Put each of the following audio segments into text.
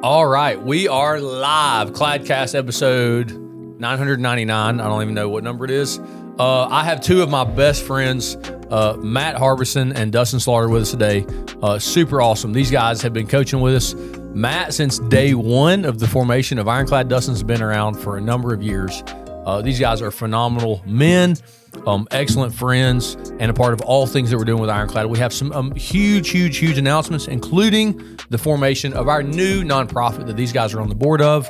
All right, we are live. CLADcast episode 999. I don't even know what number it is. I have two of my best friends, Matt Harbison and Dustin Slaughter, with us today. Super awesome. These guys have been coaching with us. Matt, since day one of the formation of Ironclad, Dustin's been around for a number of years. These guys are phenomenal men, excellent friends, and a part of all things that we're doing with Ironclad. We have some huge announcements, including the formation of our new nonprofit that these guys are on the board of.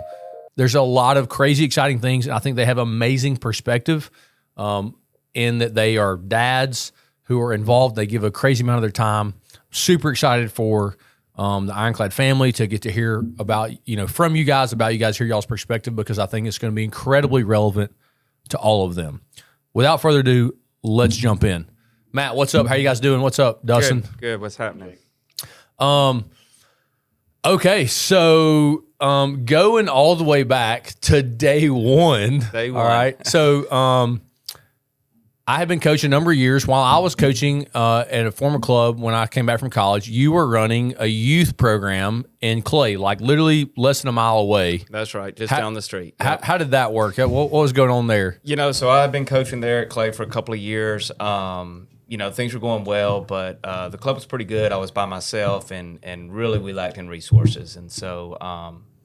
There's a lot of crazy, exciting things, and I think they have amazing perspective in that they are dads who are involved. They give a crazy amount of their time. Super excited for the Ironclad family to get to hear about, from you guys, hear y'all's perspective, because I think it's going to be incredibly relevant to all of them. Without further ado, let's jump in. Matt, what's up? How you guys doing? What's up, Dustin? Good. What's happening? Okay, so going all the way back to day one. Day one. All right. So I have been coaching a number of years. While I was coaching at a former club when I came back from college, you were running a youth program in Clay, like literally less than a mile away. That's right, just down the street. Yep. How did that work? What was going on there? So I've been coaching there at Clay for a couple of years. Things were going well, but the club was pretty good. I was by myself, and really we lacked in resources. And so,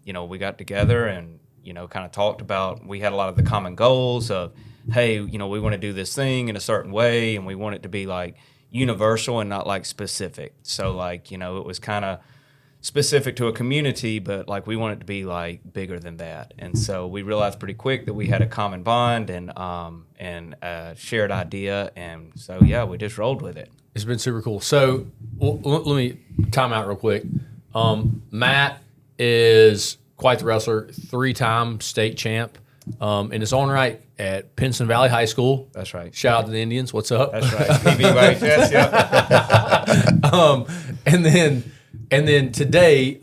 we got together and, kind of talked about, we had a lot of the common goals of, hey, we want to do this thing in a certain way, and we want it to be like universal and not like specific. So it was kind of specific to a community, but like we want it to be like bigger than that. And so we realized pretty quick that we had a common bond and a shared idea. And so, we just rolled with it. It's been super cool. So let me time out real quick. Matt is quite the wrestler, 3-time state champ. In his own right at Pinson Valley High School. That's right. Shout out to the Indians. What's up? That's right. PBYHS, yeah. And then today,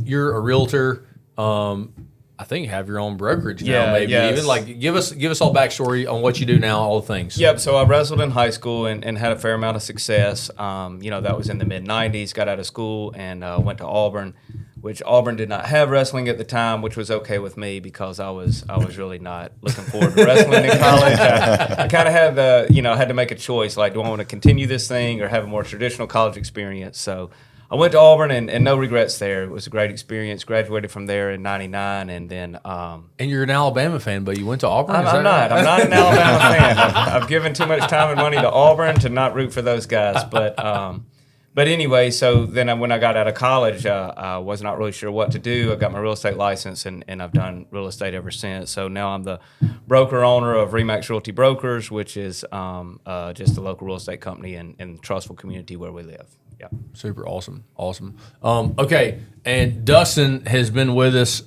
you're a realtor. I think you have your own brokerage now, maybe. Yes. Even like give us all backstory on what you do now, all the things. Yep. So I wrestled in high school and had a fair amount of success. That was in the mid '90s. Got out of school and went to Auburn, which Auburn did not have wrestling at the time, which was okay with me because I was really not looking forward to wrestling in college. I kind of had had to make a choice, like, do I want to continue this thing or have a more traditional college experience? So I went to Auburn and no regrets there. It was a great experience. Graduated from there in '99, and then. And you're an Alabama fan, but you went to Auburn? I'm not an Alabama fan. I've given too much time and money to Auburn to not root for those guys, But anyway, so then when I got out of college, I was not really sure what to do. I got my real estate license, and I've done real estate ever since. So now I'm the broker-owner of Remax Realty Brokers, which is just a local real estate company in the Trussville community where we live. Yeah. Super awesome. Okay, and Dustin has been with us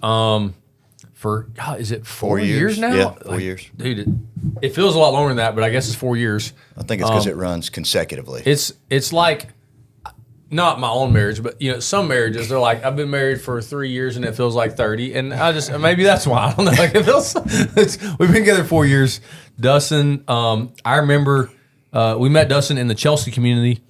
for, is it 4 years now? Yeah, 4 years. Dude, it feels a lot longer than that, but I guess it's 4 years. I think it's because it runs consecutively. It's like, not my own marriage, but some marriages, they're like, I've been married for 3 years and it feels like 30, and maybe that's why, I don't know. Like we've been together 4 years. Dustin, I remember we met Dustin in the Chelsea community,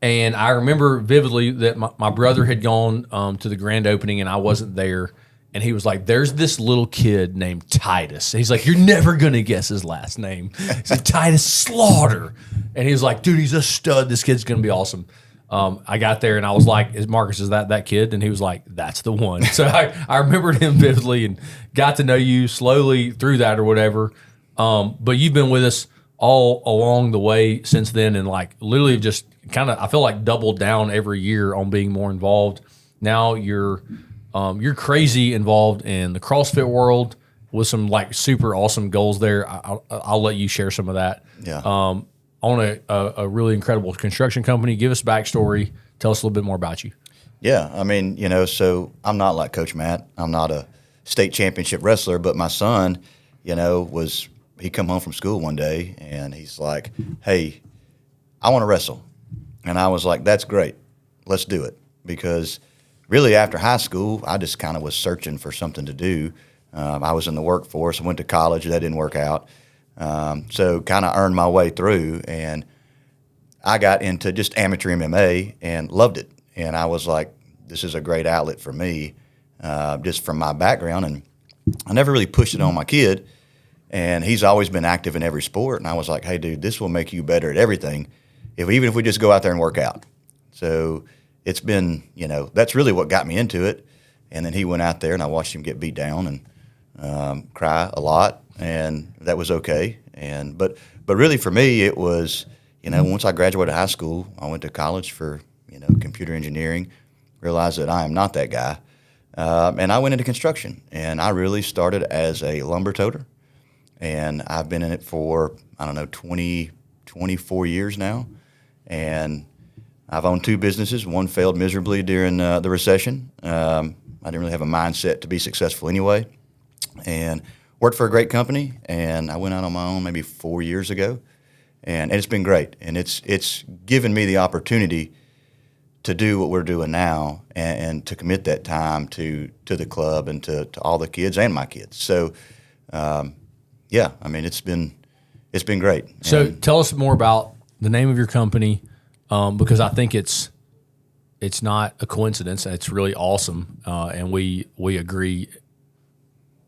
and I remember vividly that my brother had gone to the grand opening and I wasn't there, and he was like, there's this little kid named Titus. He's like, you're never going to guess his last name. He's like, Titus Slaughter. And he was like, dude, he's a stud. This kid's going to be awesome. I got there and I was like, Marcus, is that kid? And he was like, that's the one. So I remembered him vividly and got to know you slowly through that or whatever. But you've been with us all along the way since then, and like literally just kind of, I feel like doubled down every year on being more involved. Now you're crazy involved in the CrossFit world with some like super awesome goals there. I'll let you share some of that. Yeah. On a really incredible construction company. Give us backstory. Tell us a little bit more about you. Yeah, I mean, so I'm not like Coach Matt. I'm not a state championship wrestler, but my son, he come home from school one day and he's like, hey, I want to wrestle. And I was like, that's great. Let's do it. Because really after high school, I just kind of was searching for something to do. I was in the workforce. I went to college. That didn't work out. So kind of earned my way through. And I got into just amateur MMA and loved it. And I was like, this is a great outlet for me, just from my background. And I never really pushed it on my kid. And he's always been active in every sport. And I was like, hey, dude, this will make you better at everything, even if we just go out there and work out. So it's been, that's really what got me into it. And then he went out there, and I watched him get beat down and cry a lot, and that was okay. But really for me, it was, once I graduated high school, I went to college for, computer engineering, realized that I am not that guy. And I went into construction, and I really started as a lumber toter. And I've been in it for, 24 years now. And I've owned 2 businesses. One failed miserably during the recession. I didn't really have a mindset to be successful anyway. And worked for a great company. And I went out on my own maybe 4 years ago. And it's been great. And it's given me the opportunity to do what we're doing now and to commit that time to the club and to all the kids and my kids. So, it's been great. So tell us more about the name of your company, because I think it's not a coincidence. It's really awesome, and we agree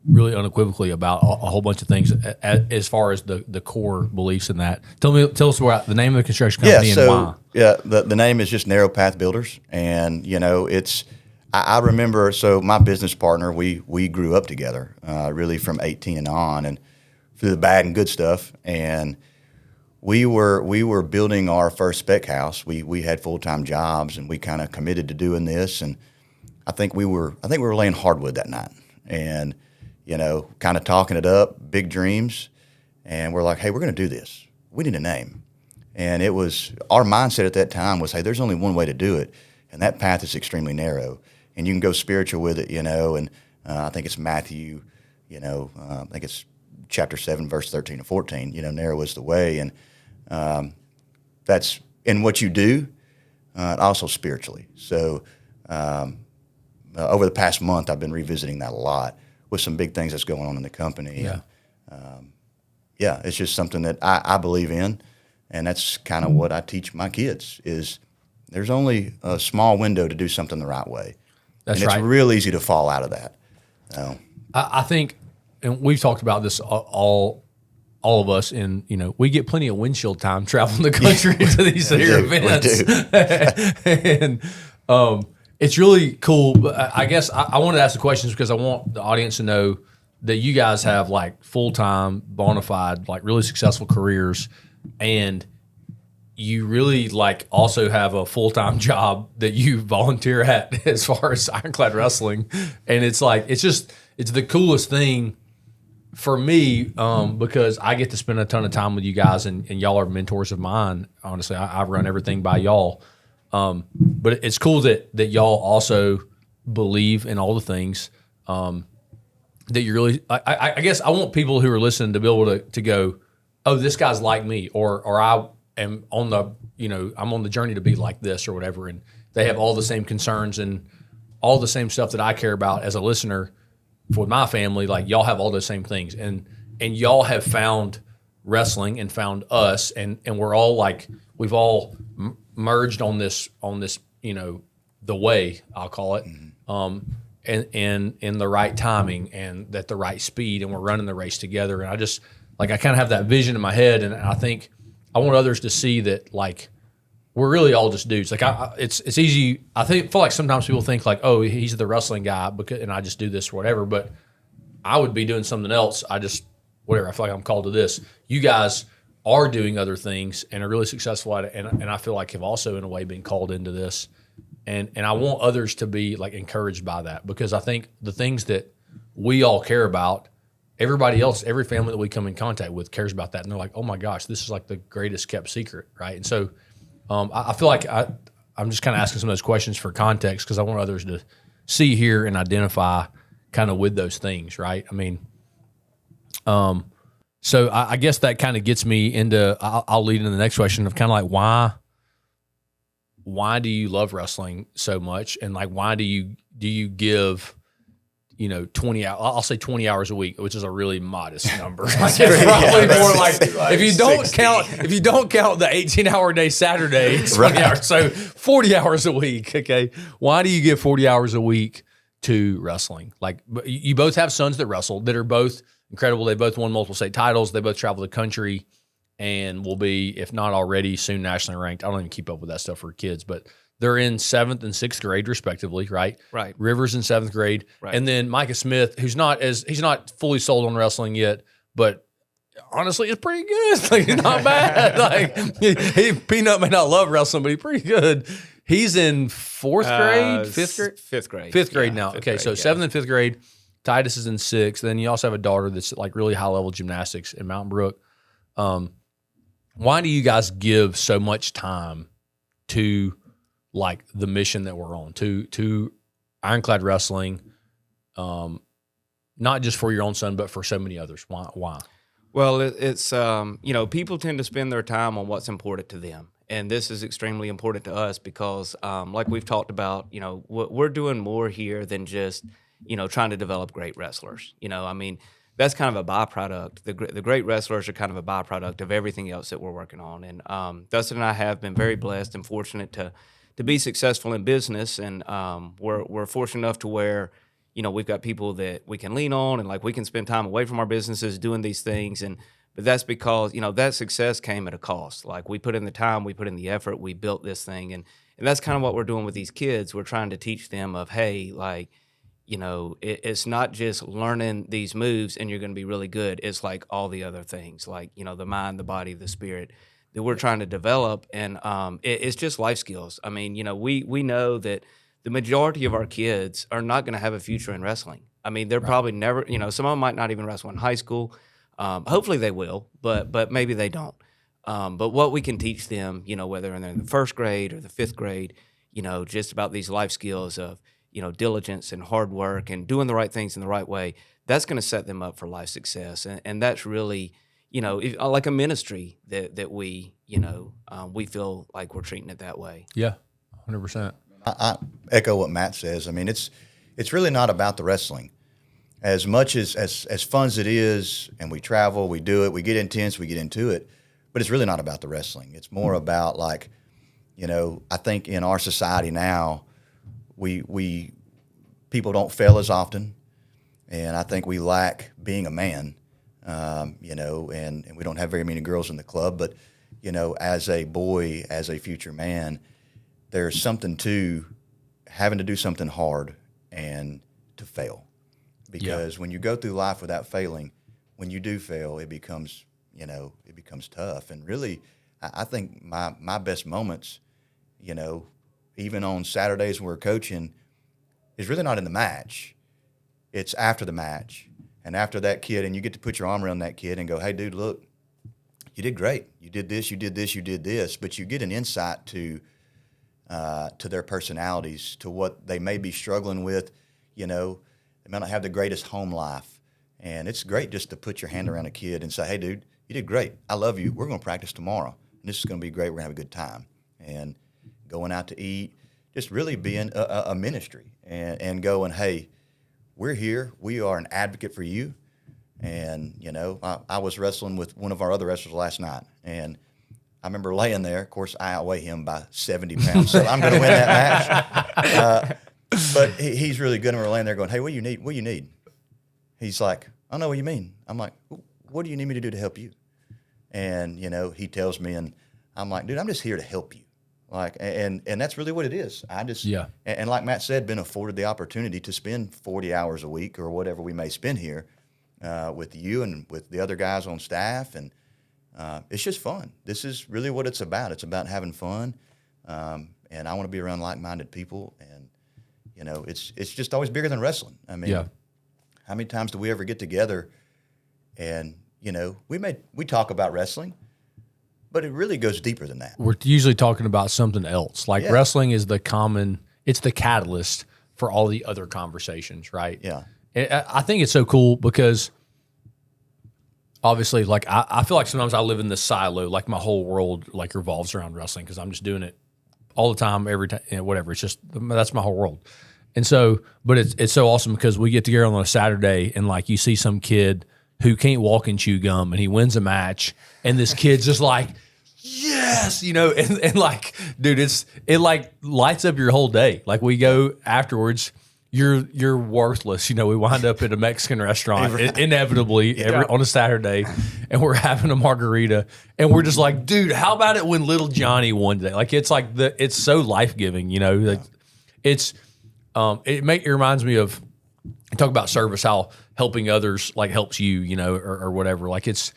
really unequivocally about a whole bunch of things as far as the core beliefs in that. Tell us about the name of the construction company and why. Yeah, the name is just Narrow Path Builders, and I remember. So my business partner, we grew up together, really from 18 and on, and through the bad and good stuff, and we were building our first spec house. We had full-time jobs, and we kind of committed to doing this, and I think we were laying hardwood that night, and kind of talking it up, big dreams, and we're like, hey, we're going to do this. We need a name, and it was our mindset at that time was, hey, there's only one way to do it, and that path is extremely narrow, and you can go spiritual with it, and I think it's Matthew, I think it's chapter 7, verse 13 and 14, narrow is the way. And that's in what you do, also spiritually. So over the past month, I've been revisiting that a lot with some big things that's going on in the company. Yeah. And, it's just something that I believe in. And that's kind of what I teach my kids is there's only a small window to do something the right way. That's and right. It's real easy to fall out of that. I think, and we've talked about this all of us, and we get plenty of windshield time traveling the country to these here events. And it's really cool. But I guess I wanted to ask the questions because I want the audience to know that you guys have like full-time, bona fide, like really successful careers, and you really like also have a full-time job that you volunteer at as far as Ironclad Wrestling. And it's like, it's the coolest thing for me, because I get to spend a ton of time with you guys, and y'all are mentors of mine. Honestly, I run everything by y'all. But it's cool that y'all also believe in all the things that you really. I guess I want people who are listening to be able to go, oh, this guy's like me, or I am on the I'm on the journey to be like this or whatever, and they have all the same concerns and all the same stuff that I care about as a listener. For my family, like y'all have all those same things, and y'all have found wrestling and found us, and we're all like we've all merged on this the way I'll call it, and in the right timing and at the right speed, and we're running the race together. And I just I kind of have that vision in my head, and I think I want others to see that like we're really all just dudes. Like it's easy. I feel like sometimes people think like, oh, he's the wrestling guy and I just do this or whatever. But I would be doing something else. I just whatever. I feel like I'm called to this. You guys are doing other things and are really successful at it, and I feel like have also in a way been called into this. And I want others to be like encouraged by that, because I think the things that we all care about, everybody else, every family that we come in contact with cares about that, and they're like, oh my gosh, this is like the greatest kept secret, right? And so. I feel like I'm just kind of asking some of those questions for context because I want others to see, hear, and identify kind of with those things, right? I mean, so I guess that kind of gets me into, I'll lead into the next question of kind of like why do you love wrestling so much, and like why do you give 20 hours. I'll say 20 hours a week, which is a really modest number. Like, it's probably more like if you don't count the 18-hour day Saturday, it's 20 hours. So 40 hours a week. Okay, why do you give 40 hours a week to wrestling? Like, you both have sons that wrestle that are both incredible. They both won multiple state titles. They both travel the country and will be, if not already, soon nationally ranked. I don't even keep up with that stuff for kids, but they're in 7th and 6th grade respectively, right? Right. Rivers in 7th grade. Right. And then Micah Smith, he's not fully sold on wrestling yet, but honestly, it's pretty good. Like, he's not bad. Like, Peanut may not love wrestling, but he's pretty good. He's in 4th grade, 5th grade? 5th grade. 5th grade now. Okay, so 7th and 5th grade. Titus is in 6th. Then you also have a daughter that's like really high-level gymnastics in Mountain Brook. Why do you guys give so much time to like the mission that we're on, to Ironclad Wrestling, not just for your own son, but for so many others? Why? Well, it's people tend to spend their time on what's important to them. And this is extremely important to us because, like we've talked about, we're doing more here than just, trying to develop great wrestlers. That's kind of a byproduct. The great wrestlers are kind of a byproduct of everything else that we're working on. And Dustin and I have been very blessed and fortunate to be successful in business. And we're fortunate enough to where, we've got people that we can lean on and like we can spend time away from our businesses doing these things. But that's because, that success came at a cost. Like, we put in the time, we put in the effort, we built this thing. And that's kind of what we're doing with these kids. We're trying to teach them of, hey, like, it's not just learning these moves and you're going to be really good. It's like all the other things, like, the mind, the body, the spirit that we're trying to develop. And it's just life skills. I mean, we know that the majority of our kids are not going to have a future in wrestling. I mean, they're probably never, some of them might not even wrestle in high school. Hopefully they will, but maybe they don't. But what we can teach them, whether they're in the 1st grade or the 5th grade, just about these life skills of, diligence and hard work and doing the right things in the right way, that's going to set them up for life success. And that's really, like a ministry that we, we feel like we're treating it that way. Yeah, 100%. I echo what Matt says. I mean, it's really not about the wrestling. As much as fun as it is, and we travel, we do it, we get intense, we get into it, but it's really not about the wrestling. It's more about, like, I think in our society now, we people don't fail as often, and I think we lack being a man, and we don't have very many girls in the club, but, as a boy, as a future man, there's something to having to do something hard and to fail. Because when you go through life without failing, when you do fail, it becomes tough. And really, I think my best moments, even on Saturdays when we're coaching, is really not in the match. It's after the match. And after that kid, and you get to put your arm around that kid and go, hey, dude, look, you did great. You did this, you did this, you did this. But you get an insight to their personalities, to what they may be struggling with. They may not have the greatest home life. And it's great just to put your hand around a kid and say, hey, dude, you did great. I love you. We're going to practice tomorrow. And this is going to be great. We're going to have a good time. And going out to eat, just really being a ministry and going, hey, we're here. We are an advocate for you. And, I was wrestling with one of our other wrestlers last night. And I remember laying there. Of course, I outweigh him by 70 pounds, so I'm going to win that match. But he's really good, and we're laying there going, hey, what do you need? What do you need? He's like, I don't know what you mean. I'm like, what do you need me to do to help you? And, he tells me, and I'm like, dude, I'm just here to help you. Like, and that's really what it is. And like Matt said, been afforded the opportunity to spend 40 hours a week or whatever we may spend here with you and with the other guys on staff. And it's just fun. This is really what it's about. It's about having fun. And I want to be around like-minded people. And, it's just always bigger than wrestling. I mean, how many times do we ever get together and, we talk about wrestling, but it really goes deeper than that. We're usually talking about something else. Like, wrestling is it's the catalyst for all the other conversations, right? Yeah. And I think it's so cool because obviously, like, I feel like sometimes I live in this silo, like my whole world like revolves around wrestling because I'm just doing it all the time, every time, whatever. It's just, that's my whole world. And so, but it's so awesome because we get together on a Saturday and like you see some kid who can't walk and chew gum and he wins a match and this kid's just like, yes, and like, dude, it like lights up your whole day. Like we go afterwards, you're worthless. We wind up at a Mexican restaurant inevitably on a Saturday and we're having a margarita and we're just like, dude, how about it when little Johnny won today? Like, it's like it's so life-giving, like it's, it reminds me of, talk about service, how helping others like helps you, or whatever. Like it's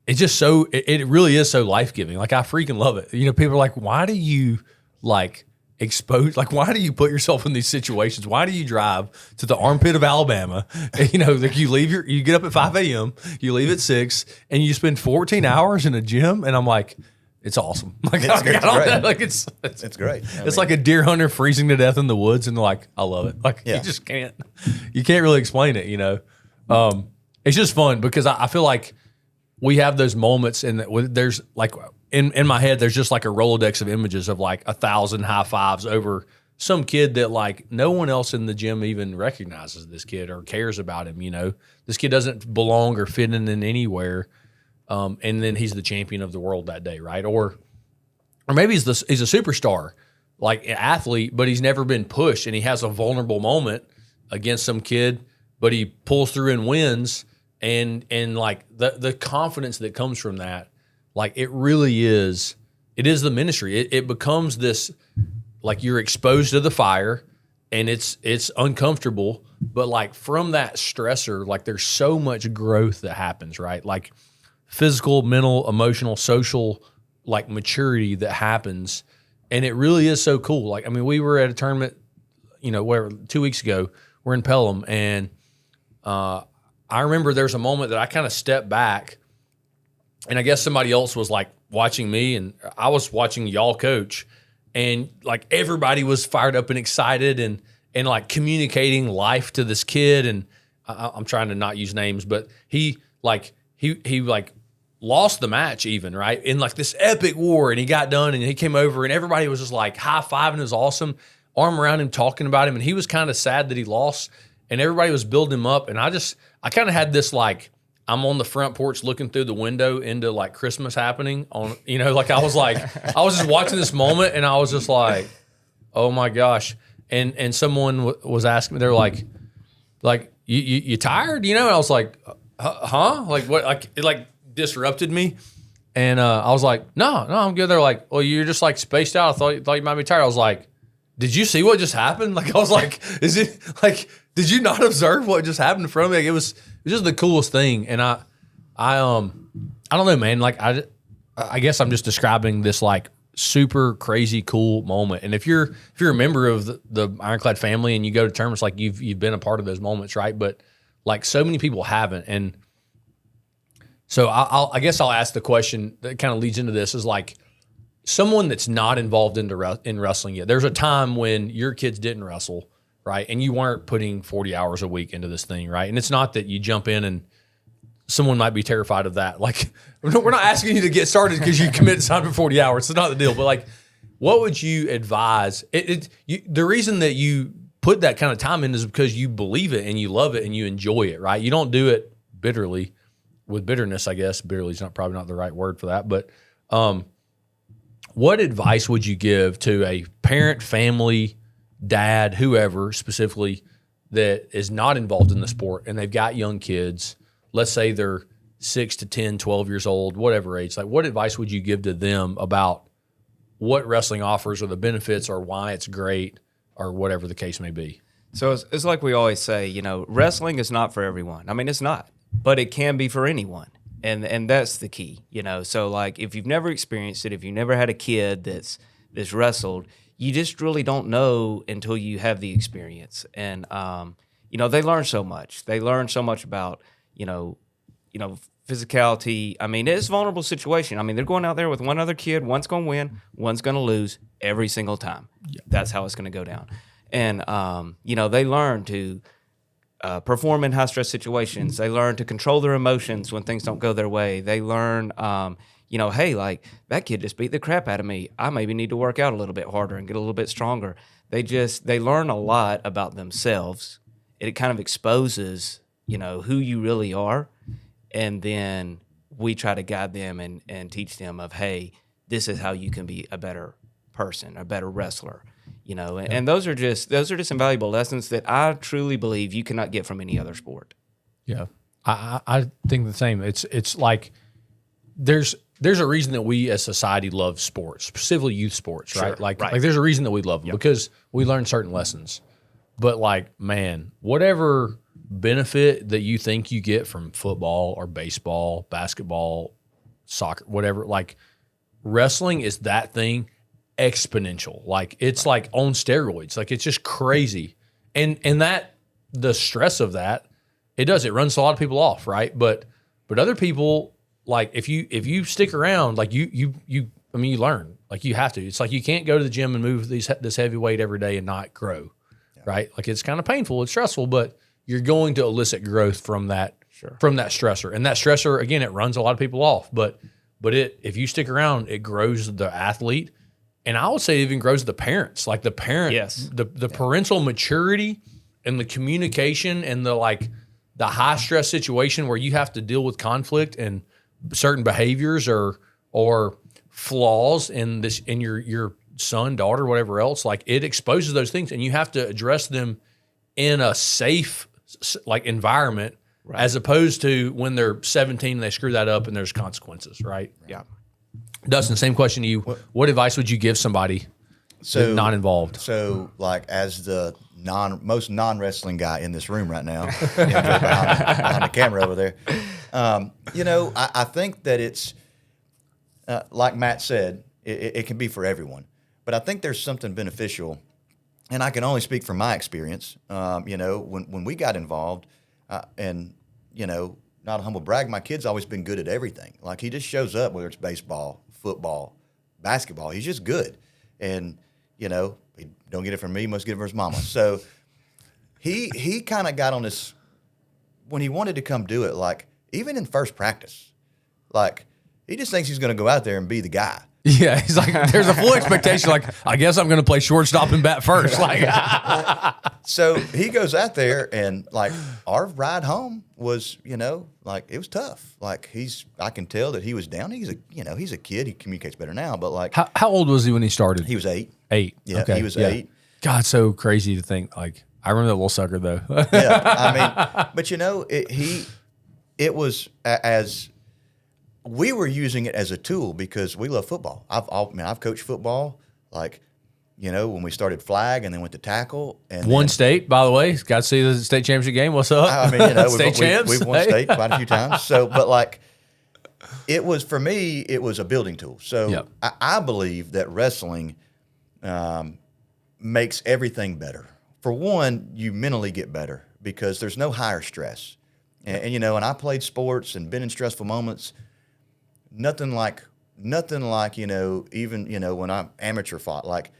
just so, it really is so life-giving. Like I freaking love it. People are like, why do you like expose, like why do you put yourself in these situations? Why do you drive to the armpit of Alabama? Like you get up at 5 a.m., you leave at 6 and you spend 14 hours in a gym. And I'm like, it's awesome. Like it's great. Like it's great. It's like a deer hunter freezing to death in the woods, and like I love it. Like you just can't really explain it. It's just fun because I feel like we have those moments, and there's like in my head, there's just like a Rolodex of images of like 1,000 high fives over some kid that like no one else in the gym even recognizes this kid or cares about him. This kid doesn't belong or fit in anywhere. And then he's the champion of the world that day, right? Or maybe he's a superstar, like an athlete, but he's never been pushed, and he has a vulnerable moment against some kid, but he pulls through and wins, and like the confidence that comes from that, like it really is. It is the ministry. It becomes this, like you're exposed to the fire, and it's uncomfortable, but like from that stressor, like there's so much growth that happens, right? Like physical, mental, emotional, social, like maturity that happens. And it really is so cool. Like, I mean, we were at a tournament, where 2 weeks ago, we're in Pelham. And I remember there's a moment that I kind of stepped back, and I guess somebody else was like watching me, and I was watching y'all coach, and like everybody was fired up and excited and like communicating life to this kid. And I'm trying to not use names, but he lost the match even, right? In like this epic war, and he got done and he came over and everybody was just like high-fiving. It was awesome. Arm around him, talking about him. And he was kind of sad that he lost, and everybody was building him up. And I kind of had this, like, I'm on the front porch looking through the window into like Christmas happening on, like I was just watching this moment, and I was just like, oh my gosh. And someone was asking me, they were like, you tired? And I was like, huh? Like what? Like it like disrupted me, and I was like, no, I'm good. They're like, well, you're just like spaced out. I thought you might be tired. I was like, did you see what just happened? Like I was like, is it like, did you not observe what just happened in front of me? Like, it was just the coolest thing. And I don't know, man. Like I guess I'm just describing this like super crazy cool moment. And if you're a member of the Ironclad family and you go to tournaments, like you've been a part of those moments, right? But like so many people haven't. And so I guess I'll ask the question that kind of leads into this, is like someone that's not involved in wrestling yet. There's a time when your kids didn't wrestle, right? And you weren't putting 40 hours a week into this thing, right? And it's not that you jump in and someone might be terrified of that. Like we're not asking you to get started because you committed time for 40 hours. It's not the deal. But like, what would you advise? The reason that you put that kind of time in is because you believe it and you love it and you enjoy it, right? You don't do it bitterly. With bitterness, I guess. Bitterly is probably not the right word for that. But what advice would you give to a parent, family, dad, whoever specifically that is not involved in the sport and they've got young kids? Let's say they're 6 to 10, 12 years old, whatever age. Like, what advice would you give to them about what wrestling offers or the benefits or why it's great or whatever the case may be? So it's like we always say, wrestling is not for everyone. I mean, it's not. But it can be for anyone, and that's the key, So like, if you've never experienced it, if you never had a kid that's wrestled, you just really don't know until you have the experience. And they learn so much. They learn so much about physicality. I mean, it's a vulnerable situation. I mean, they're going out there with one other kid. One's going to win. One's going to lose every single time. Yeah. That's how it's going to go down. And they learn to perform in high-stress situations. They learn to control their emotions when things don't go their way. They learn, hey, like that kid just beat the crap out of me. I maybe need to work out a little bit harder and get a little bit stronger. They learn a lot about themselves. It kind of exposes, who you really are. And then we try to guide them and teach them of, hey, this is how you can be a better person, a better wrestler, and those are just invaluable lessons that I truly believe you cannot get from any other sport. Yeah. I think the same. It's like there's a reason that we as society love sports, specifically youth sports, right? Sure, Like right. there's a reason that we love them because we learn certain lessons. But like, man, whatever benefit that you think you get from football or baseball, basketball, soccer, whatever, like wrestling is that thing exponential. Like it's like on steroids. Like it's just crazy. And that the stress of that, it runs a lot of people off, right? But other people, like if you stick around, like you learn. Like you have to. It's like you can't go to the gym and move this heavy weight every day and not grow, right? Like it's kind of painful, it's stressful, but you're going to elicit growth from that stressor. And that stressor, again, it runs a lot of people off. But if you stick around, it grows the athlete, and I would say it even grows the parents. Like the parent, the parental maturity and the communication and the high stress situation where you have to deal with conflict and certain behaviors or flaws in your son, daughter, whatever else, like it exposes those things and you have to address them in a safe environment, as opposed to when they're 17 and they screw that up and there's consequences, right? Yeah. Dustin, same question to you. What advice would you give somebody not involved? So, like, as the most non-wrestling guy in this room right now, behind the camera over there, I think that it's, like Matt said, it can be for everyone. But I think there's something beneficial, and I can only speak from my experience. When we got involved, and not a humble brag, my kid's always been good at everything. Like he just shows up, whether it's baseball, football, basketball. He's just good, and he don't get it from me, he must get it from his mama. So he kind of got on this when he wanted to come do it. Like even in first practice, like he just thinks he's going to go out there and be the guy. Yeah, he's like, there's a full expectation. Like, I guess I'm going to play shortstop and bat first. Like, so he goes out there, and like our ride home was, like it was tough. Like I can tell that he was down. He's a kid. He communicates better now, but like, how old was he when he started? He was 8. 8. Yeah, okay. He was 8. God, so crazy to think. Like, I remember that little sucker though. Yeah, I mean, but it was as. We were using it as a tool because we love football. I've coached football, like, when we started flag and then went to tackle. And won state, by the way. Got to see the state championship game. What's up? I mean, state champs. We've won state quite a few times. So, but like, for me, it was a building tool. So I believe that wrestling makes everything better. For one, you mentally get better because there's no higher stress. And I played sports and been in stressful moments. Nothing like even when I amateur fought, like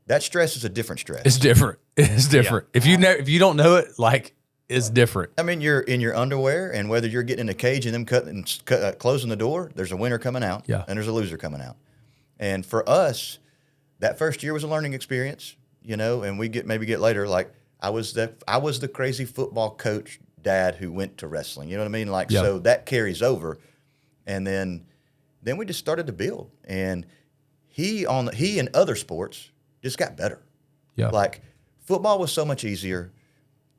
that stress is a different stress. It's different. Yeah. If you don't know it, like it's different. I mean, you're in your underwear, and whether you're getting in a cage and them closing the door, there's a winner coming out, and there's a loser coming out. And for us, that first year was a learning experience, and we get later. Like I was the crazy football coach dad who went to wrestling. You know what I mean? Like so that carries over, and then we just started to build, and he in other sports just got better. Yeah, like football was so much easier.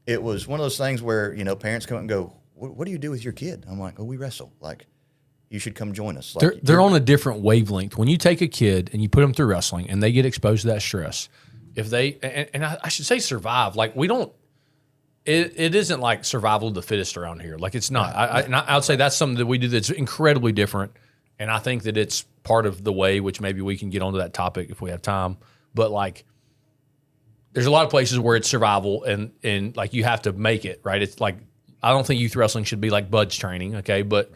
It was one of those things where parents come up and go, "What do you do with your kid?" I'm like, "Oh, we wrestle. Like, you should come join us." Like, they're on a different wavelength. When you take a kid and you put them through wrestling, and they get exposed to that stress, if they and I should say survive. Like we don't. It isn't like survival of the fittest around here. Like it's not. I would say that's something that we do that's incredibly different. And I think that it's part of the way, which maybe we can get onto that topic if we have time. But like, there's a lot of places where it's survival and like you have to make it, right? It's like, I don't think youth wrestling should be like buds training, okay? But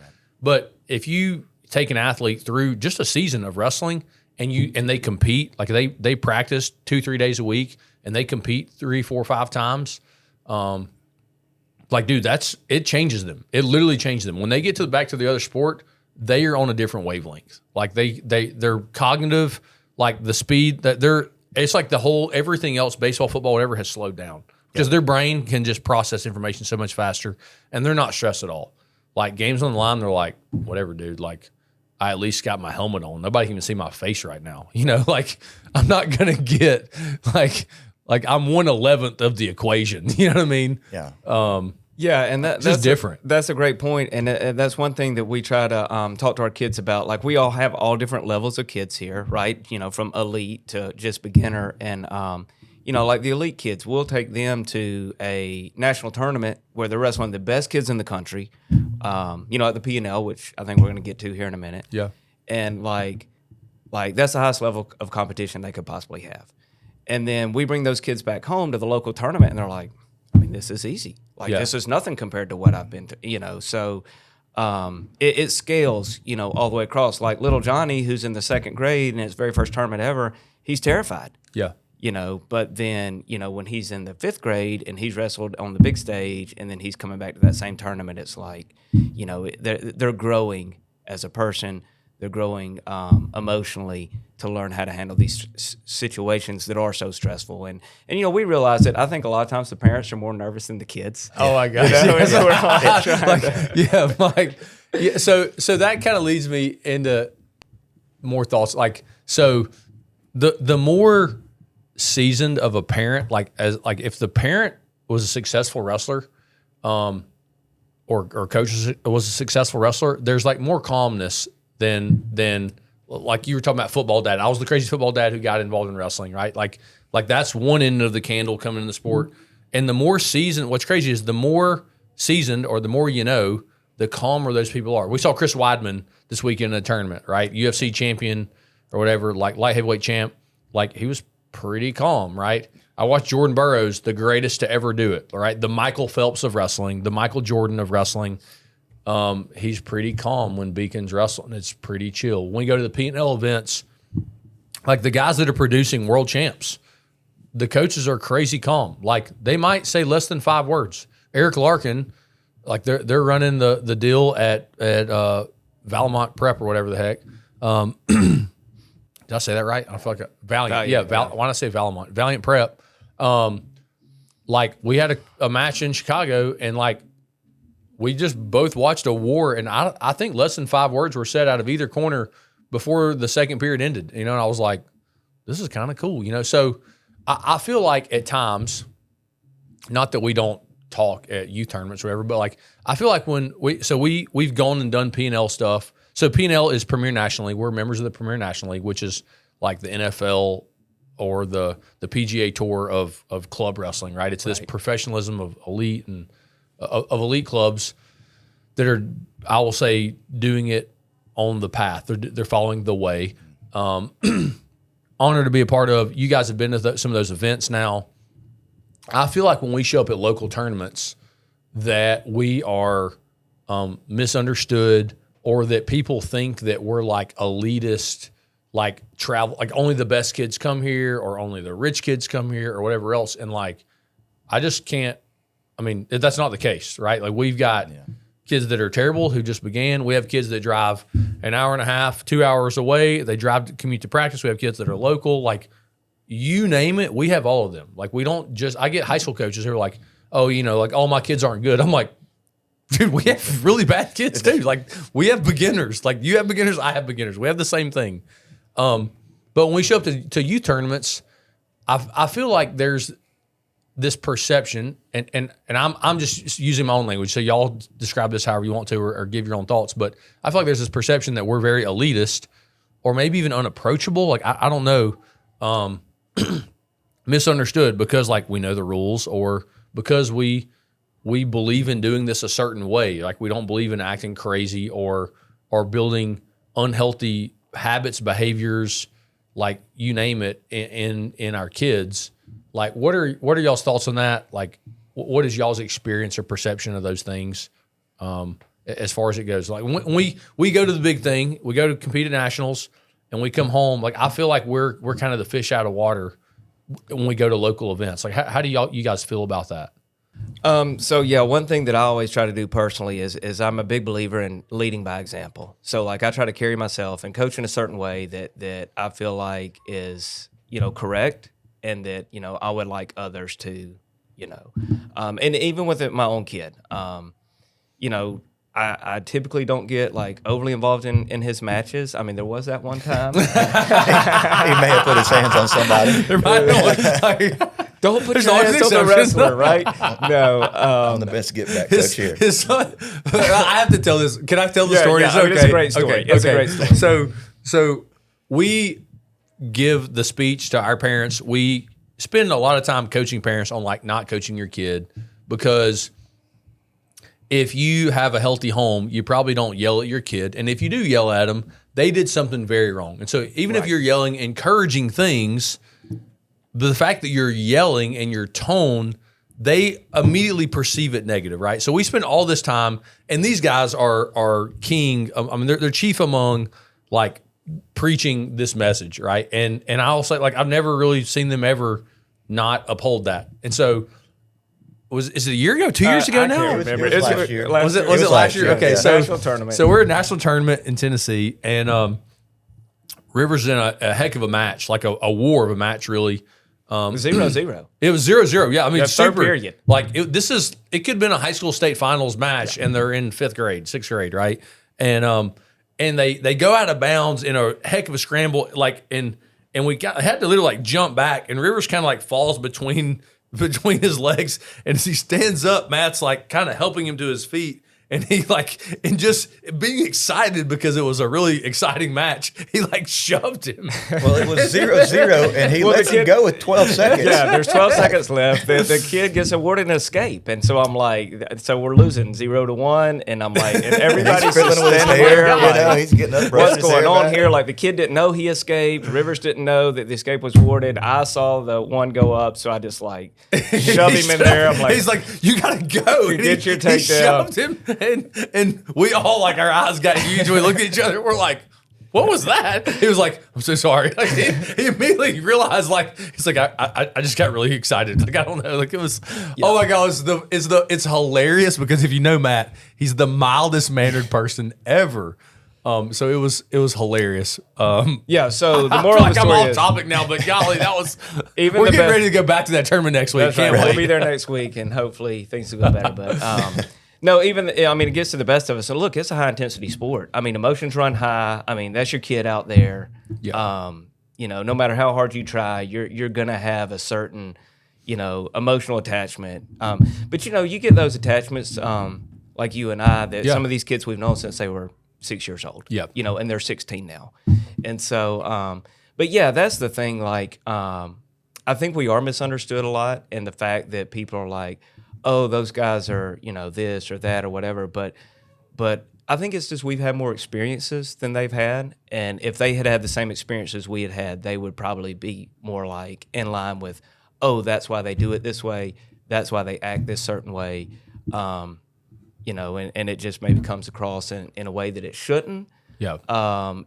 if you take an athlete through just a season of wrestling and they compete, like they practice 2-3 days a week and they compete 3, 4, 5 times, like dude, it changes them. It literally changes them. When they get back to the other sport, they are on a different wavelength. Like they're cognitive, like the speed that it's like everything else, baseball, football, whatever, has slowed down because their brain can just process information so much faster, and they're not stressed at all. Like games on the line, they're like, whatever, dude. Like I at least got my helmet on. Nobody can even see my face right now. Like I'm not gonna get like I'm 1/11th of the equation. You know what I mean? Yeah. Yeah, and that's different. That's a great point, and that's one thing that we try to talk to our kids about. Like we all have all different levels of kids here, right? From elite to just beginner, and like the elite kids, we'll take them to a national tournament where they're wrestling the best kids in the country. At the P&L, which I think we're going to get to here in a minute. Yeah, and like that's the highest level of competition they could possibly have. And then we bring those kids back home to the local tournament, and they're like, I mean, this is easy. This is nothing compared to what I've been to, So it scales, all the way across. Like little Johnny, who's in the second grade and his very first tournament ever, he's terrified. Yeah. But then, when he's in the fifth grade and he's wrestled on the big stage and then he's coming back to that same tournament, it's like, they're growing as a person. They're growing emotionally to learn how to handle these situations that are so stressful. And we realize that I think a lot of times the parents are more nervous than the kids. Oh my gosh. So that kind of leads me into more thoughts. Like, so the more seasoned of a parent, if the parent was a successful wrestler, or coach was a successful wrestler, there's like more calmness than like you were talking about football dad. I was the crazy football dad who got involved in wrestling, right? Like that's one end of the candle coming in the sport. And the more seasoned, what's crazy is the more seasoned or the more the calmer those people are. We saw Chris Weidman this weekend in a tournament, right? UFC champion or whatever, like light heavyweight champ. Like he was pretty calm, right? I watched Jordan Burroughs, the greatest to ever do it, all right? The Michael Phelps of wrestling, the Michael Jordan of wrestling. He's pretty calm when Beacon's wrestling. It's pretty chill. When we go to the P&L events, like the guys that are producing world champs, the coaches are crazy calm. Like they might say less than 5 words. Eric Larkin, like they're running the deal at Valamont Prep or whatever the heck. Did I say that right? I feel like Valiant. Why did I say Valamont? Valiant Prep. Like we had a match in Chicago, and like we just both watched a war, and I think less than 5 words were said out of either corner before the second period ended. And I was like, this is kind of cool, So I feel like at times, not that we don't talk at youth tournaments or whatever, but like I feel like when we've gone and done P&L stuff. So P&L is Premier National League. We're members of the Premier National League, which is like the NFL or the PGA Tour of club wrestling, right? It's this professionalism of elite and of elite clubs that are, I will say, doing it on the path. They're following the way. Honored to be a part of. You guys have been to some of those events now. I feel like when we show up at local tournaments that we are misunderstood, or that people think that we're like elitist, like travel, like only the best kids come here or only the rich kids come here or whatever else. And like, I just can't, that's not the case, right? Like we've got kids that are terrible who just began. We have kids that drive an hour and a half, 2 hours away. They drive to commute to practice. We have kids that are local. Like you name it, we have all of them. Like we don't just, I get high school coaches who are like, oh, like all my kids aren't good. I'm like, dude, we have really bad kids too. Like we have beginners. Like you have beginners, I have beginners. We have the same thing. But when we show up to youth tournaments, I feel like there's this perception, and I'm just using my own language. So y'all describe this however you want to, or give your own thoughts. But I feel like there's this perception that we're very elitist, or maybe even unapproachable. Like I don't know, misunderstood because like we know the rules, or because we believe in doing this a certain way. Like we don't believe in acting crazy or building unhealthy habits, behaviors, like you name it, in our kids. Like what are y'all's thoughts on that? Like what is y'all's experience or perception of those things as far as it goes? Like when we go to the big thing, we go to compete at nationals, and we come home, like I feel like we're kind of the fish out of water when we go to local events. Like how do you guys feel about that? So yeah, one thing that I always try to do personally is I'm a big believer in leading by example. So like I try to carry myself and coach in a certain way that I feel like is, correct, and that, I would like others to, and even with my own kid, I typically don't get like overly involved in his matches. I mean, there was that one time. He may have put his hands on somebody. Don't put your hands on the wrestler, right? No. I'm the best get back coach here. His son, I have to tell this. Can I tell the story? Yeah, it's a great story. Okay. It's a great story. So we give the speech to our parents. We spend a lot of time coaching parents on like not coaching your kid, because if you have a healthy home, you probably don't yell at your kid. And if you do yell at them, they did something very wrong. And so even if you're yelling encouraging things, the fact that you're yelling and your tone, they immediately perceive it negative, right? So we spend all this time, and these guys are king. I mean, they're chief among like preaching this message, right? And I'll say, like, I've never really seen them ever not uphold that. And so is it a year ago, 2 years ago now? It was last year. Was it last year? Okay, yeah. so National tournament. So we're at a national tournament in Tennessee, and Rivers in a heck of a match, like a war of a match, really. 0-0. It was 0-0. Yeah, I mean, Yeah, third super. period. Like it could have been a high school state finals match, and they're in sixth grade, right? And they go out of bounds in a heck of a scramble, like and we had to literally like jump back, and Rivers kind of like falls between his legs, and as he stands up, Matt's like kind of helping him to his feet. And he and just being excited because it was a really exciting match, he like shoved him. Well, it was 0-0, and he lets him go with 12 seconds. Yeah, there's 12 seconds left. The kid gets awarded an escape, and so I'm like, so we're losing 0-1, and I'm like, and everybody's fiddling with his standing hair. there, He's getting up. what's going on here? Like the kid didn't know he escaped. Rivers didn't know that the escape was awarded. I saw the one go up, so I just like shoved him in there. I'm like, he's like, you gotta go. And get your he takedown. shoved him, and we all like our eyes got huge. We looked at each other. We're like, what was that? He was like, I'm so sorry. Like he immediately realized, like, he's like, I just got really excited. Like, I don't know. Like it was, oh my God, it's hilarious because if you know Matt, he's the mildest mannered person ever. So it was hilarious. yeah. So the I moral feel of the like I'm story off is, topic now, but golly, that was. Even we're the getting best- ready to go back to that tournament next week. That's right. Can't We'll wait. be there next week, and hopefully things will go better. But no, it gets to the best of us. And look, it's a high intensity sport. I mean, emotions run high. I mean, that's your kid out there. Yeah. No matter how hard you try, you're gonna have a certain, emotional attachment. But you get those attachments, like you and I, that some of these kids we've known since they were 6 years old. Yeah. And they're 16 now. And so, but yeah, that's the thing. Like, I think we are misunderstood a lot, and the fact that people are like, oh, those guys are, this or that or whatever. But I think it's just we've had more experiences than they've had. And if they had the same experiences we had, they would probably be more like in line with, oh, that's why they do it this way. That's why they act this certain way. And it just maybe comes across in a way that it shouldn't. Yeah. A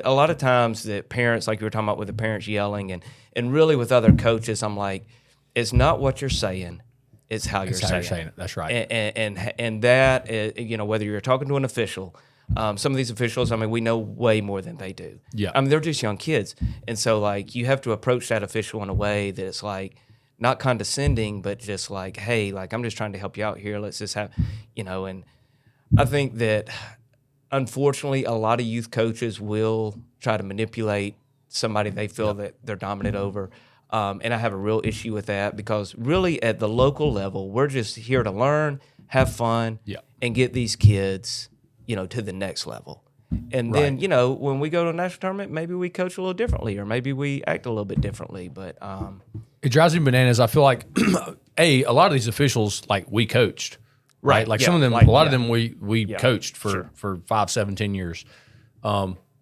lot of times that parents, like you were talking about with the parents yelling and really with other coaches, I'm like, it's not what you're saying. It's how you're saying it. That's right. And that, whether you're talking to an official, some of these officials, I mean, we know way more than they do. Yeah. I mean, they're just young kids. And so, like, you have to approach that official in a way that it's like not condescending, but just like, hey, like, I'm just trying to help you out here. Let's just have, and I think that unfortunately, a lot of youth coaches will try to manipulate somebody they feel that they're dominant over. And I have a real issue with that because really at the local level, we're just here to learn, have fun, and get these kids, to the next level. And then, when we go to a national tournament, maybe we coach a little differently or maybe we act a little bit differently. But it drives me bananas. I feel like, A, a lot of these officials, like, we coached. Right? Like some of them, a lot of them we coached for 5, 7, 10 years.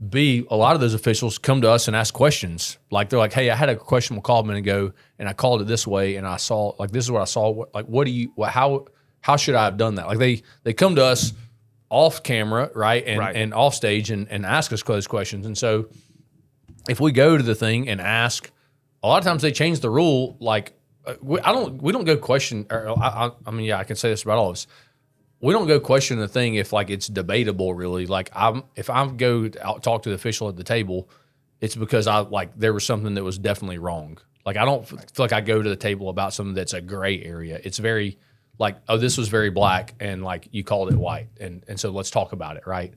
B, a lot of those officials come to us and ask questions. Like they're like, hey, I had a questionable call a minute ago and I called it this way and I saw, like, this is what I saw. Like, how should I have done that? Like they come to us off camera, right? And off stage and ask us those questions. And so if we go to the thing and ask, a lot of times they change the rule like we don't go question. Or I mean, yeah, I can say this about all of us. We don't go question the thing if like it's debatable. Really, like if I go out, talk to the official at the table, it's because there was something that was definitely wrong. Like I don't feel like I go to the table about something that's a gray area. It's very like, oh, this was very black, and like you called it white, and so let's talk about it, right?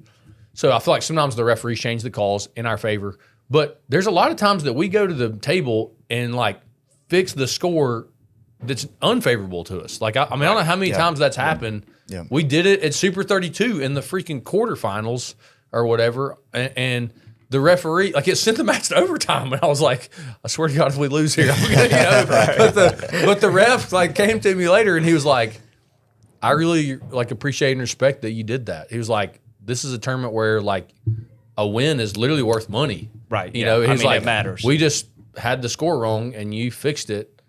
So I feel like sometimes the referees change the calls in our favor, but there's a lot of times that we go to the table and like fix the score that's unfavorable to us. Like I mean, I don't know how many times that's happened. Yeah. We did it at Super 32 in the freaking quarterfinals or whatever, and the referee, like, it sent the match to overtime, and I was like, I swear to God, if we lose here, I'm gonna, but the ref like came to me later, and he was like, I really like appreciate and respect that you did that. He was like, this is a tournament where like a win is literally worth money, Right? You know, I he's mean, like, it matters. We just had the score wrong, and you fixed it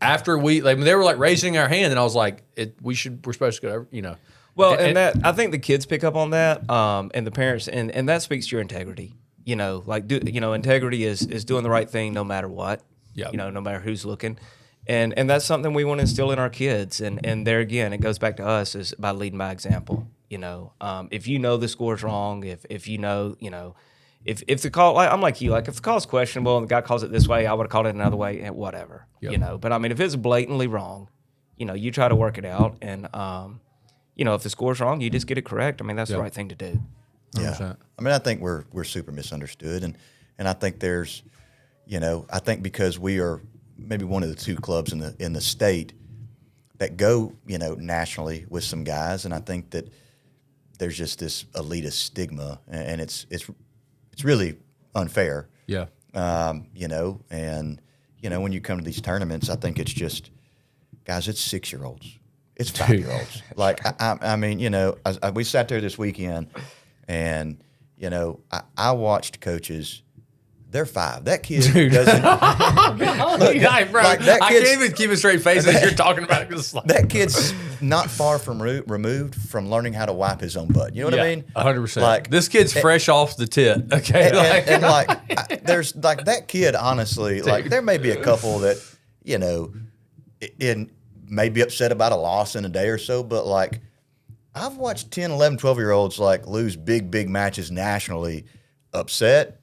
after they were like raising our hand, and I was like, we're supposed to go, you know. Well, and that I think the kids pick up on that, and the parents, and that speaks to your integrity. You know, like integrity is doing the right thing no matter what. Yeah. You know, no matter who's looking, and that's something we want to instill in our kids. And there again, it goes back to us is by leading by example. You know, if you know the score's wrong, if you know, if the call, I'm like you, like if the call's questionable and the guy calls it this way, I would have called it another way, and whatever. Yep. You know, but I mean, if it's blatantly wrong, you try to work it out, and if the score's wrong, you just get it correct. I mean, that's the right thing to do. 100%. Yeah, I mean, I think we're super misunderstood, and I think there's, I think because we are maybe one of the two clubs in the state that go, nationally with some guys, and I think that there's just this elitist stigma, and it's really unfair. Yeah. And when you come to these tournaments, I think it's just, guys, it's 6-year-olds, it's 5-year-olds. Like I mean, we sat there this weekend. And, I watched coaches. They're 5. That kid doesn't. Look, bro, like that I can't even keep a straight face as you're talking about it. Like, that kid's not far from removed from learning how to wipe his own butt. You know what I mean? 100%. Like this kid's fresh off the tit. Okay, there's like that kid. Honestly, like there may be a couple that may be upset about a loss in a day or so, but like. I've watched 10, 11, 12-year-olds like lose big matches nationally, upset,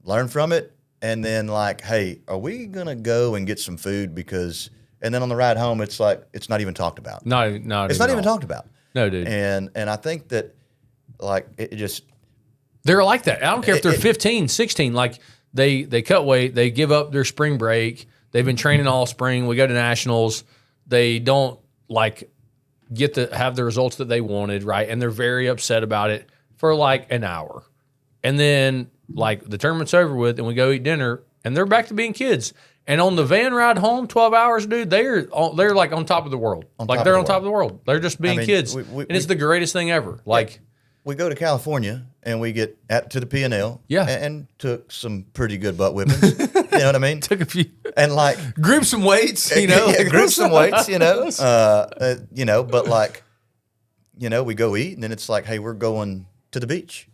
learn from it, and then like, hey, are we going to go and get some food because – and then on the ride home, it's like it's not even talked about. It's not even talked about. No, dude. And I think that like it just – they're like that. I don't care if they're 15, 16. Like they cut weight. They give up their spring break. They've been training all spring. We go to nationals. They don't like – get to have the results that they wanted, right? And they're very upset about it for like an hour. And then like the tournament's over with and we go eat dinner and they're back to being kids. And on the van ride home, 12 hours, dude, they're like on top of the world. They're on top of the world. They're just being kids. And it's the greatest thing ever. Like we go to California and we get to the P&L and took some pretty good butt whippings. You know what I mean? Took a few. And like grip some weights, grip some weights, but like, we go eat and then it's like, hey, we're going to the beach.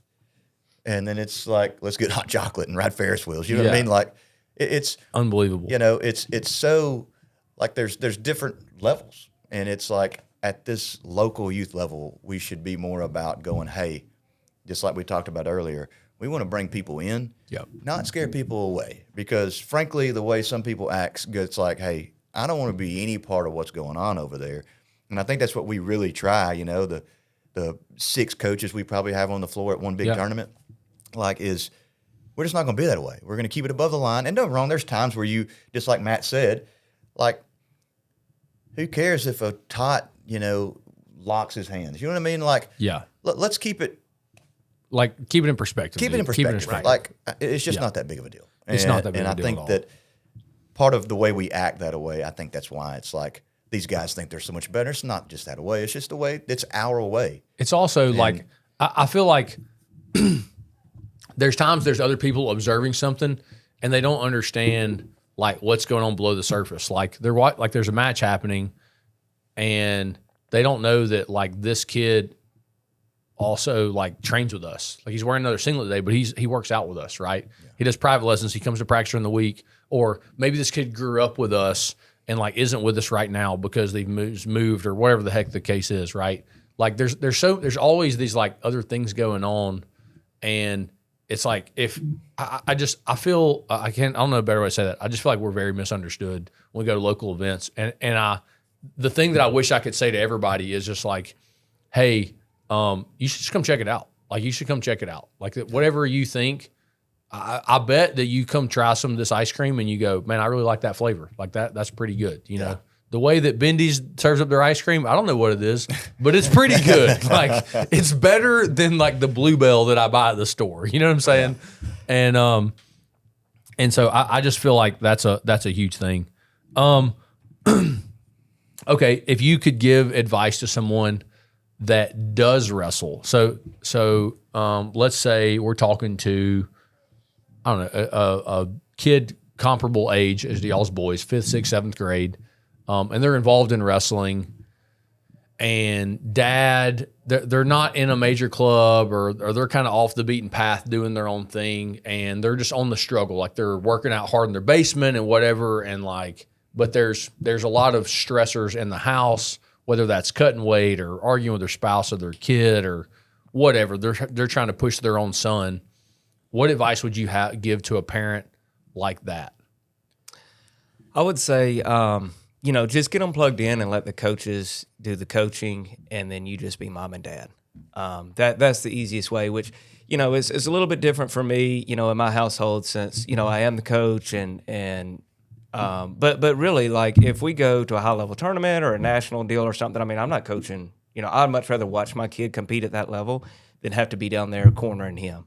And then it's like, let's get hot chocolate and ride Ferris wheels. You know what I mean? Like it's unbelievable. It's so like there's different levels. And it's like at this local youth level, we should be more about going, hey, just like we talked about earlier, we want to bring people in, not scare people away. Because frankly, the way some people act, it's like, hey, I don't want to be any part of what's going on over there. And I think that's what we really try, the 6 coaches we probably have on the floor at one big tournament, like is we're just not going to be that way. We're going to keep it above the line. And don't get me wrong, there's times where you, just like Matt said, like, who cares if a tot, locks his hands? You know what I mean? Like, let's keep it. Like, keep it in perspective. Keep it in perspective. Right. Like, it's just not that big of a deal. It's not that big of a deal. And I think that part of the way we act that way, I think that's why it's like these guys think they're so much better. It's not just that way. It's just the way, it's our way. It's also like, I feel like there's times there's other people observing something and they don't understand like what's going on below the surface. Like there's a match happening and they don't know that like this kid also like trains with us. Like he's wearing another singlet today, but he works out with us, right? Yeah. He does private lessons. He comes to practice during the week, or maybe this kid grew up with us and like isn't with us right now because they've moved or whatever the heck the case is, right? Like there's always these like other things going on, and it's like if I feel I don't know a better way to say that. I just feel like we're very misunderstood when we go to local events, and the thing that I wish I could say to everybody is just like, hey, you should just come check it out. Like you should come check it out. Like whatever you think. I bet that you come try some of this ice cream and you go, man, I really like that flavor. Like that's pretty good. You know, the way that Bendy's serves up their ice cream, I don't know what it is, but it's pretty good. Like it's better than like the Bluebell that I buy at the store. You know what I'm saying? Yeah. And so I just feel like that's a huge thing. Okay, if you could give advice to someone that does wrestle, so let's say we're talking to, I don't know, a kid comparable age as y'all's boys, 5th, 6th, 7th grade, and they're involved in wrestling, and dad, they're not in a major club or they're kind of off the beaten path doing their own thing, and they're just on the struggle, like they're working out hard in their basement and whatever, and like, but there's a lot of stressors in the house, whether that's cutting weight or arguing with their spouse or their kid or whatever. They're trying to push their own son. What advice would you give to a parent like that? I would say, just get them plugged in and let the coaches do the coaching, and then you just be mom and dad. That's the easiest way, which, is a little bit different for me, in my household since, I am the coach but really, like, if we go to a high-level tournament or a national deal or something, I mean, I'm not coaching. I'd much rather watch my kid compete at that level than have to be down there cornering him.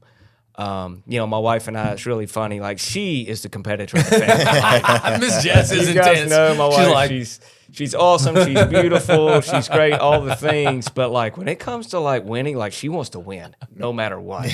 My wife and I, it's really funny. Like, she is the competitor in the family. Miss Jess is you intense. Guys know my wife. She's awesome. She's beautiful. She's great. All the things. But like when it comes to like winning, like she wants to win no matter what.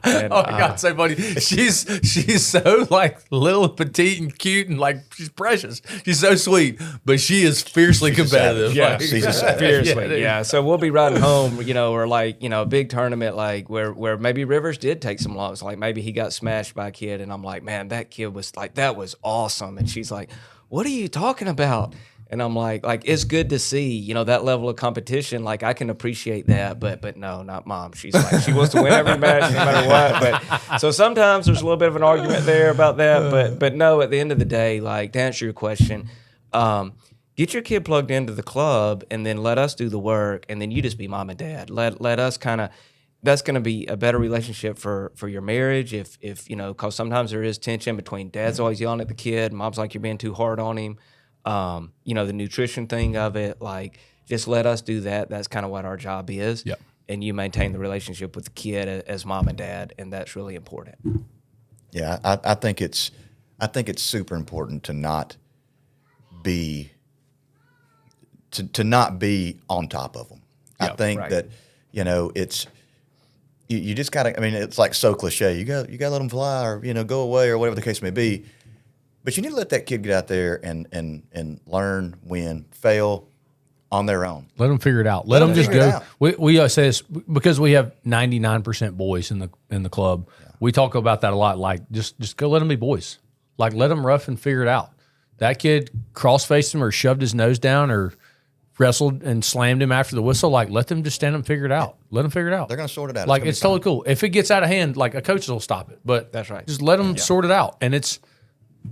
And, oh my God, so funny. She's so like little and petite and cute and like she's precious. She's so sweet, but she is fiercely competitive. Yeah, like, she's fiercely. Yeah. So we'll be riding home, or like, a big tournament like where maybe Rivers did take some loss. Like maybe he got smashed by a kid, and I'm like, man, that kid was like, that was awesome. And she's like, what are you talking about? And I'm like it's good to see, that level of competition. Like I can appreciate that, but no, not mom. She's like, she wants to win every match no matter what. But so sometimes there's a little bit of an argument there about that. But no, at the end of the day, like to answer your question, get your kid plugged into the club and then let us do the work, and then you just be mom and dad. Let us kind of. That's going to be a better relationship for your marriage if because sometimes there is tension between dad's always yelling at the kid, mom's like you're being too hard on him. The nutrition thing of it, like just let us do that. That's kind of what our job is. Yep. And you maintain the relationship with the kid as mom and dad, and that's really important. Yeah, I think it's super important to not be to not be on top of them. Yep, I think right. that it's you just gotta. I mean, it's like so cliche. You gotta let them fly or go away or whatever the case may be. But you need to let that kid get out there and learn, win, fail on their own. Let them figure it out. Let them just figure go. it out. We say this because we have 99% boys in the club. Yeah. We talk about that a lot. Like just go let them be boys. Like let them rough and figure it out. That kid cross-faced him or shoved his nose down or wrestled and slammed him after the whistle. Like let them just stand up and figure it out. Let them figure it out. They're gonna sort it out. Like it's totally cool. If it gets out of hand, like a coach will stop it. But that's right. Just let them sort it out. And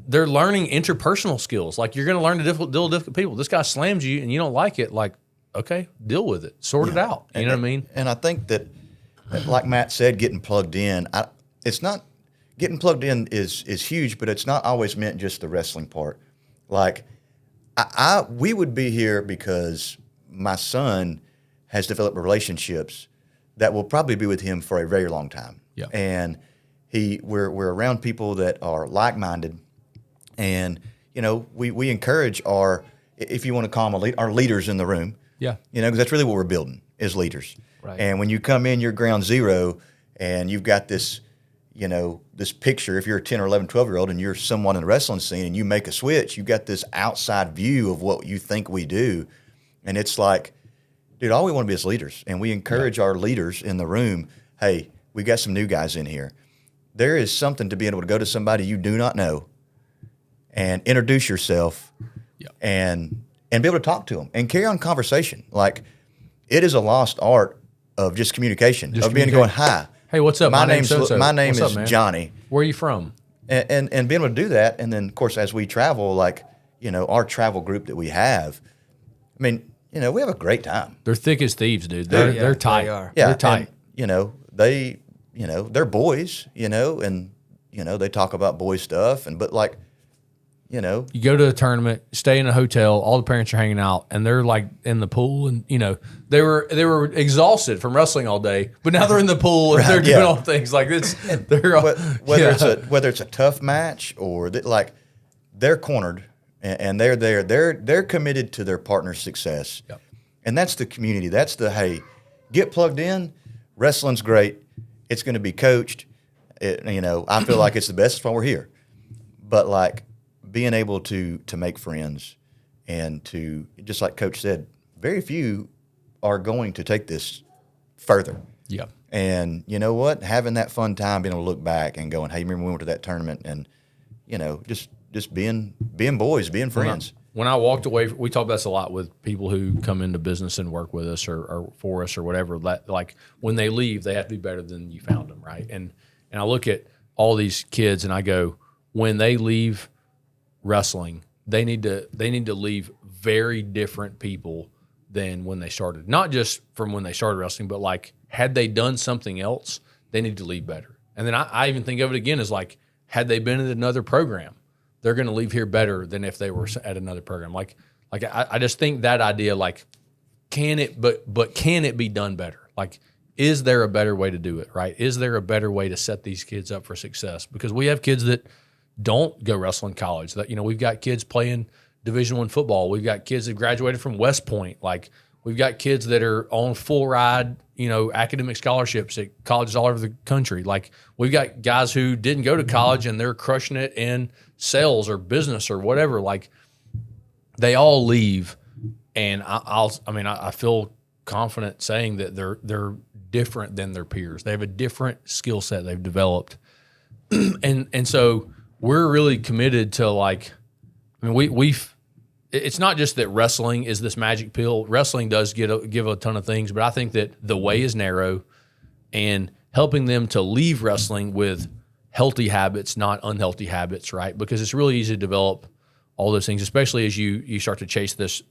they're learning interpersonal skills. Like you're going to learn to deal with difficult people. This guy slams you and you don't like it. Like, okay, deal with it. Sort it out. You know what I mean? And I think that, like Matt said, getting plugged in, it's not getting plugged in is huge, but it's not always meant just the wrestling part. Like we would be here because my son has developed relationships that will probably be with him for a very long time. Yeah. And we're around people that are like-minded. And, we encourage if you want to call them our leaders in the room. Yeah. Because that's really what we're building is leaders. Right. And when you come in, you're ground zero and you've got this, this picture, if you're a 10 or 11, 12-year-old and you're someone in the wrestling scene and you make a switch, you got this outside view of what you think we do. And it's like, dude, all we want to be is leaders. And we encourage our leaders in the room, hey, we got some new guys in here. There is something to being able to go to somebody you do not know and introduce yourself Yeah. and be able to talk to them and carry on conversation. Like, it is a lost art of just communication, of being going, hi. Hey, what's up? My name's so-and-so. my name What's is up, man? Johnny. Where are you from? And being able to do that, and then of course as we travel, like, our travel group that we have, I mean, we have a great time. They're thick as thieves, dude. They're tight. They are. Yeah, They're tight. And, they're boys, and they talk about boy stuff, but like, You go to a tournament, stay in a hotel, all the parents are hanging out, and they're like in the pool, and they were exhausted from wrestling all day, but now they're in the pool and they're doing all things like this. Whether it's a tough match or they're cornered and they're there, they're committed to their partner's success, and that's the community. That's the hey, get plugged in. Wrestling's great. It's going to be coached. I feel like it's the best while we're here, but like, being able to make friends and to, just like Coach said, very few are going to take this further. Yeah. And you know what? Having that fun time, being able to look back and going, hey, remember we went to that tournament, and just being boys, being friends. When I walked away, we talk about this a lot with people who come into business and work with us or for us or whatever. Like, when they leave, they have to be better than you found them, right? And I look at all these kids and I go, when they leave wrestling, they need to leave very different people than when they started. Not just from when they started wrestling, but like, had they done something else, they need to leave better. And then I even think of it again as like, had they been at another program, they're going to leave here better than if they were at another program. I just think that idea, like, can it be done better? Like, is there a better way to do it, right? Is there a better way to set these kids up for success? Because we have kids that don't go wrestle in college. That we've got kids playing Division I football. We've got kids that graduated from West Point. Like, we've got kids that are on full ride, academic scholarships at colleges all over the country. Like, we've got guys who didn't go to college and they're crushing it in sales or business or whatever. Like, they all leave, and I feel confident saying that they're different than their peers. They have a different skill set they've developed, and so we're really committed to, like, it's not just that wrestling is this magic pill. Wrestling does give a ton of things, but I think that the way is narrow, and helping them to leave wrestling with healthy habits, not unhealthy habits, right? Because it's really easy to develop all those things, especially as you start to chase this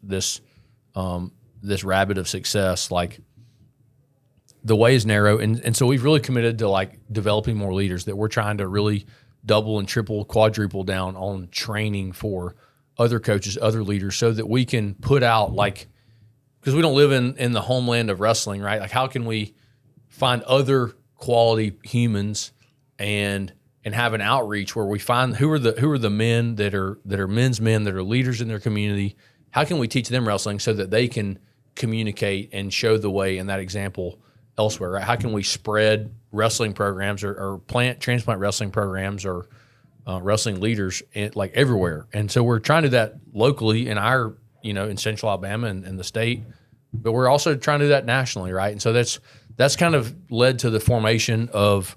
rabbit of success. Like, the way is narrow, and so we've really committed to, like, developing more leaders, that we're trying to really double and triple, quadruple down on training for other coaches, other leaders, so that we can put out, like, because we don't live in the homeland of wrestling, right? Like, how can we find other quality humans and have an outreach where we find who are the men that are men's men that are leaders in their community? How can we teach them wrestling so that they can communicate and show the way and that example elsewhere, right? How can we spread wrestling programs or transplant wrestling programs or wrestling leaders like everywhere? And so we're trying to do that locally in our, in Central Alabama and the state, but we're also trying to do that nationally, right? And so that's kind of led to the formation of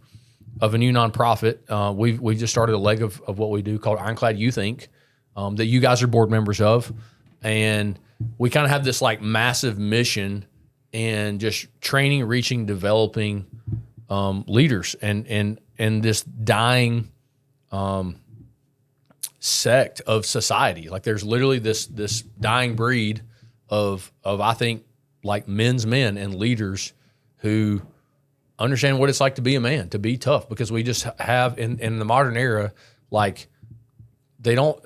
a new nonprofit. We've just started a leg of what we do called Ironclad Youth Inc. That you guys are board members of, and we kind of have this, like, massive mission and just training, reaching, developing leaders and this dying sect of society. Like, there's literally this dying breed of I think, like, men's men and leaders who understand what it's like to be a man, to be tough, because we just have in the modern era, like, they don't,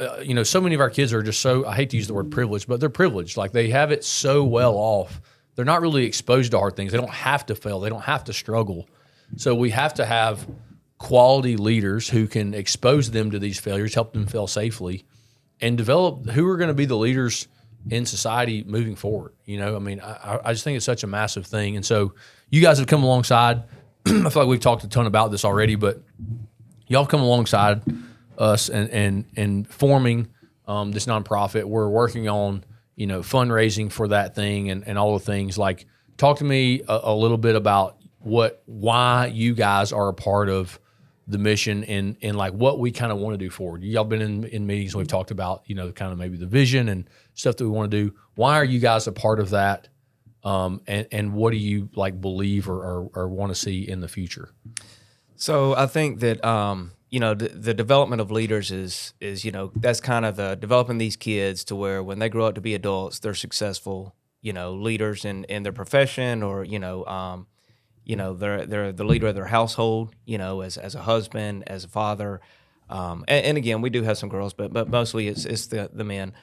so many of our kids are just so, I hate to use the word privileged, but they're privileged. Like, they have it so well off. They're not really exposed to hard things. They don't have to fail. They don't have to struggle. So we have to have quality leaders who can expose them to these failures, help them fail safely, and develop who are going to be the leaders in society moving forward. I just think it's such a massive thing. And so you guys have come alongside. I feel like we've talked a ton about this already, but y'all come alongside us and forming this nonprofit. We're working on, fundraising for that thing and all the things. Like, talk to me a little bit about why you guys are a part of the mission and like what we kind of want to do forward. Y'all been in meetings and we've talked about, kind of maybe the vision and stuff that we want to do. Why are you guys a part of that? And what do you like believe or want to see in the future? So I think that the development of leaders is that's kind of the developing these kids to where when they grow up to be adults, they're successful leaders in their profession, or they're the leader of their household, as a husband, as a father, and again, we do have some girls, but mostly it's the men.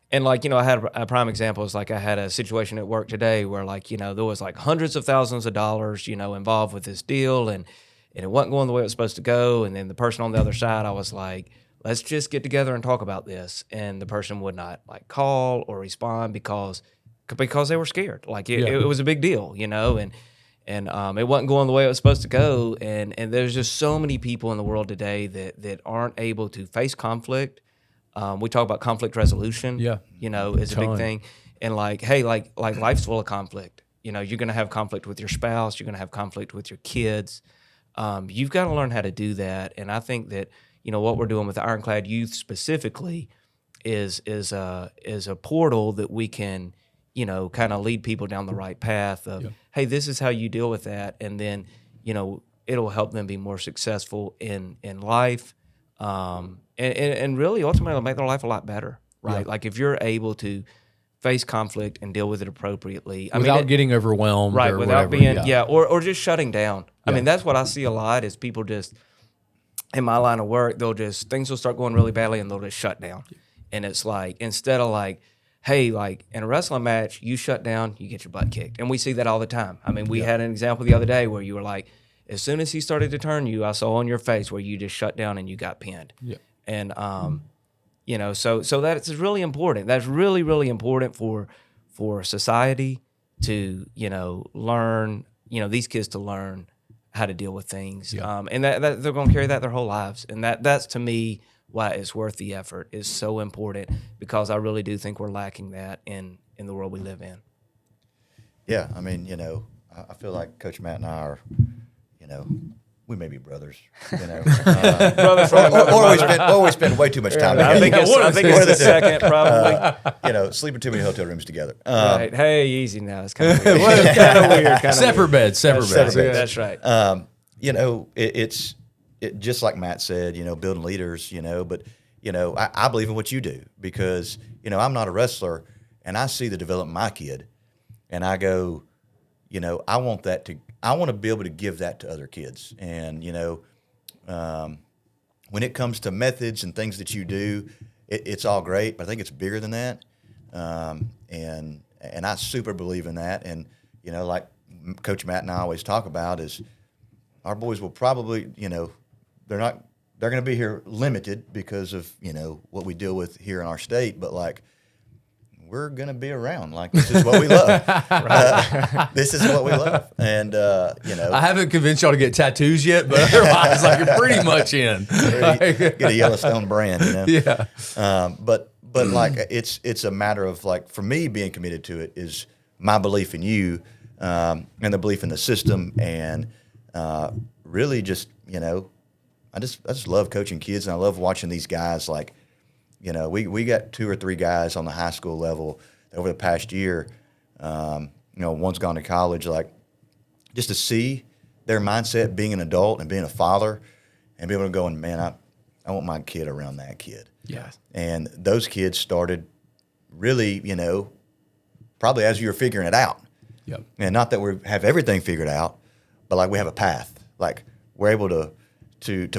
And I had a prime example. Is like I had a situation at work today where there was like hundreds of thousands of dollars, involved with this deal, and it wasn't going the way it was supposed to go. And then the person on the other side, I was like, let's just get together and talk about this. And the person would not call or respond because they were scared. It was a big deal, and it wasn't going the way it was supposed to go. And there's just so many people in the world today that aren't able to face conflict. We talk about conflict resolution, is a big thing. And life's full of conflict. You're going to have conflict with your spouse. You're going to have conflict with your kids. You've got to learn how to do that. And I think that, what we're doing with the Ironclad youth specifically is a portal that we can, kind of lead people down the right path of, hey, this is how you deal with that. And then, it'll help them be more successful in life. And really ultimately it'll make their life a lot better, right? Yeah. If you're able to face conflict and deal with it appropriately. Without getting overwhelmed. Right, or without whatever, being, or just shutting down. I mean, that's what I see a lot is people just, in my line of work, things will start going really badly and they'll just shut down. Yeah. And it's instead of hey, in a wrestling match, you shut down, you get your butt kicked. And we see that all the time. I mean, we had an example the other day where you were as soon as he started to turn you, I saw on your face where you just shut down and you got pinned. Yeah. And, so that's really important. That's really, really important for society to, learn, these kids to learn how to deal with things. Yeah. And that they're going to carry that their whole lives. And that's to me why it's worth the effort. Is so important because I really do think we're lacking that in the world we live in. Yeah. I mean, I feel like Coach Matt and I are, we may be brothers, brothers or we spend way too much time together. I think it's the second, probably. Sleeping too many hotel rooms together. Right. Hey, easy now. It's kind of weird. Kind of weird. Separate beds. That's right. It's just like Matt said, building leaders, but, I believe in what you do because, I'm not a wrestler and I see the development of my kid and I go, I want to be able to give that to other kids. And, when it comes to methods and things that you do, it's all great, but I think it's bigger than that. And I super believe in that. And, like Coach Matt and I always talk about is our boys will probably, they're going to be here limited because of, what we deal with here in our state. But we're going to be around. This is what we love. This is what we love. And, I haven't convinced y'all to get tattoos yet, but otherwise, you're pretty much in. Get a Yellowstone brand, Yeah. But it's a matter of, for me, being committed to it is my belief in you and the belief in the system. And really just, I just love coaching kids, and I love watching these guys we got 2 or 3 guys on the high school level over the past year. One's gone to college. Just to see their mindset, being an adult and being a father, and be able to go and man, I want my kid around that kid. Yeah. And those kids started really, probably as you were figuring it out. Yep. And not that we have everything figured out, but we have a path. We're able to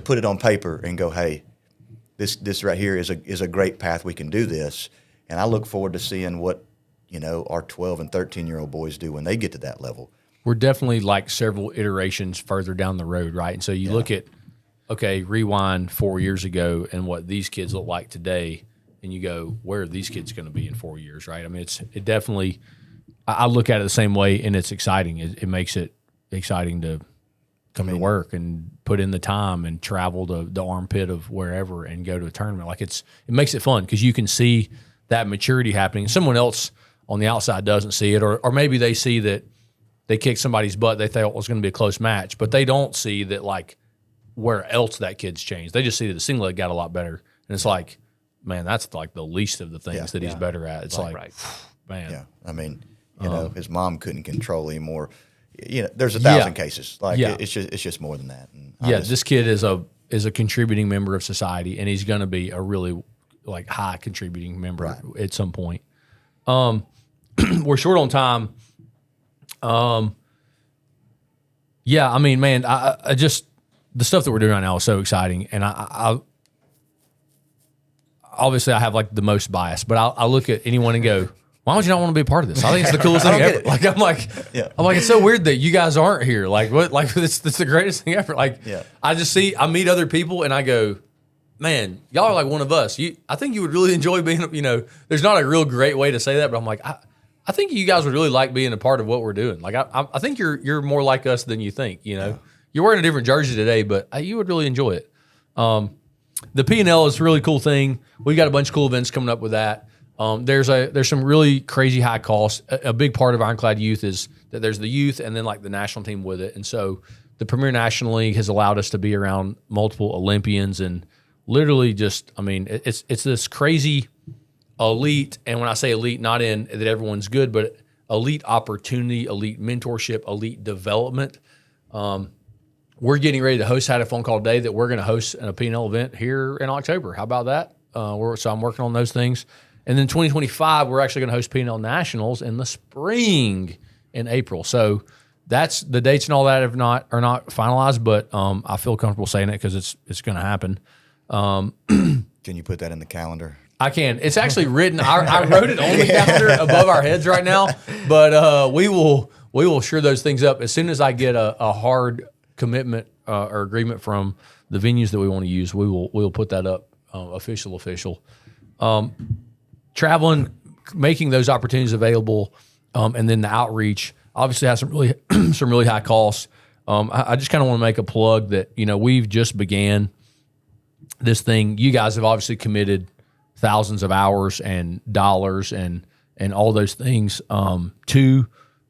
put it on paper and go, hey. This right here is a great path. We can do this, and I look forward to seeing what our 12 and 13-year-old boys do when they get to that level. We're definitely several iterations further down the road, right? And so you look at, rewind 4 years ago and what these kids look like today, and you go, where are these kids going to be in 4 years, right? I mean, it definitely. I look at it the same way, and it's exciting. It makes it exciting to come to work and put in the time and travel to the armpit of wherever and go to a tournament. It makes it fun because you can see that maturity happening. Someone else on the outside doesn't see it, or maybe they see that they kicked somebody's butt. They thought it was going to be a close match, but they don't see that where else that kid's changed. They just see that the single leg got a lot better, and it's like, man, that's like the least of the things that he's better at. It's man. Yeah, I mean, you know, his mom couldn't control anymore. You know, there's 1,000 cases. Like it's just more than that. And this kid is a contributing member of society, and he's going to be a really like high contributing member at some point. We're short on time. Yeah, I mean, man, I just the stuff that we're doing right now is so exciting, and I obviously I have like the most bias, but I look at anyone and go, why would you not want to be a part of this? I think it's the coolest thing ever. Like I'm like, it's so weird that you guys aren't here. Like what? Like it's the greatest thing ever. Like I meet other people and I go, man, y'all are like one of us. I think you would really enjoy being. You know, there's not a real great way to say that, but I'm like, I think you guys would really like being a part of what we're doing. Like I think you're more like us than you think. You know, you're wearing a different jersey today, but you would really enjoy it. The P&L is a really cool thing. We've got a bunch of cool events coming up with that. There's some really crazy high costs. A big part of Ironclad Youth is that there's the youth and then like the national team with it. And so the Premier National League has allowed us to be around multiple Olympians and literally just, I mean, it's this crazy elite. And when I say elite, not in that everyone's good, but elite opportunity, elite mentorship, elite development. We're getting ready to host, had a phone call today that we're going to host a P&L event here in October. How about that? So I'm working on those things. And then 2025, we're actually going to host P&L Nationals in the spring in April. So that's the dates and all that are not finalized, but I feel comfortable saying it because it's going to happen. Can you put that in the calendar? I can. It's actually written. I wrote it on the calendar above our heads right now, but we will sure those things up as soon as I get a hard commitment or agreement from the venues that we want to use. We'll put that up official. Traveling, making those opportunities available, and then the outreach obviously has some really high costs. I just kind of want to make a plug that we've just began this thing. You guys have obviously committed thousands of hours and dollars and all those things to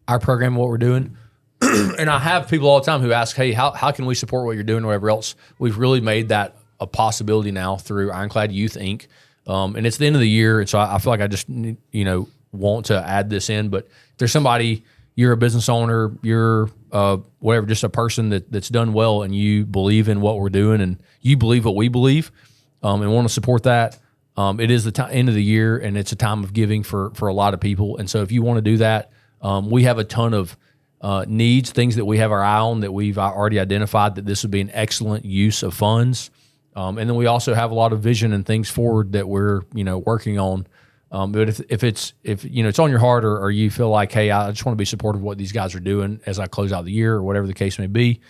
our program, what we're doing. And I have people all the time who ask, hey, how can we support what you're doing or whatever else? We've really made that a possibility now through Ironclad Youth, Inc., and it's the end of the year, and so I feel like I just want to add this in. But if there's somebody, you're a business owner, you're whatever, just a person that's done well, and you believe in what we're doing, and you believe what we believe, and want to support that. It is the end of the year, and it's a time of giving for a lot of people. And so if you want to do that, we have a ton of needs, things that we have our eye on that we've already identified that this would be an excellent use of funds. And then we also have a lot of vision and things forward that we're working on. But if it's on your heart or you feel like, hey, I just want to be supportive of what these guys are doing as I close out the year or whatever the case may be,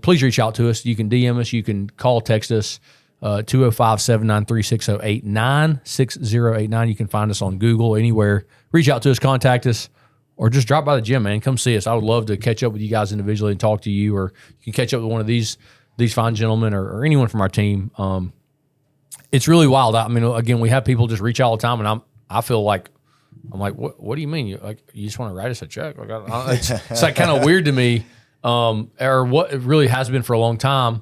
please reach out to us. You can DM us, you can call, text us, 205-793-6089, 6089. You can find us on Google, anywhere. Reach out to us, contact us, or just drop by the gym, man. Come see us. I would love to catch up with you guys individually and talk to you, or you can catch up with one of these fine gentlemen or anyone from our team. It's really wild. I mean, again, we have people just reach out all the time, and I feel like, I'm like, what do you mean? You just want to write us a check? Like, it's like kind of weird to me, or what it really has been for a long time.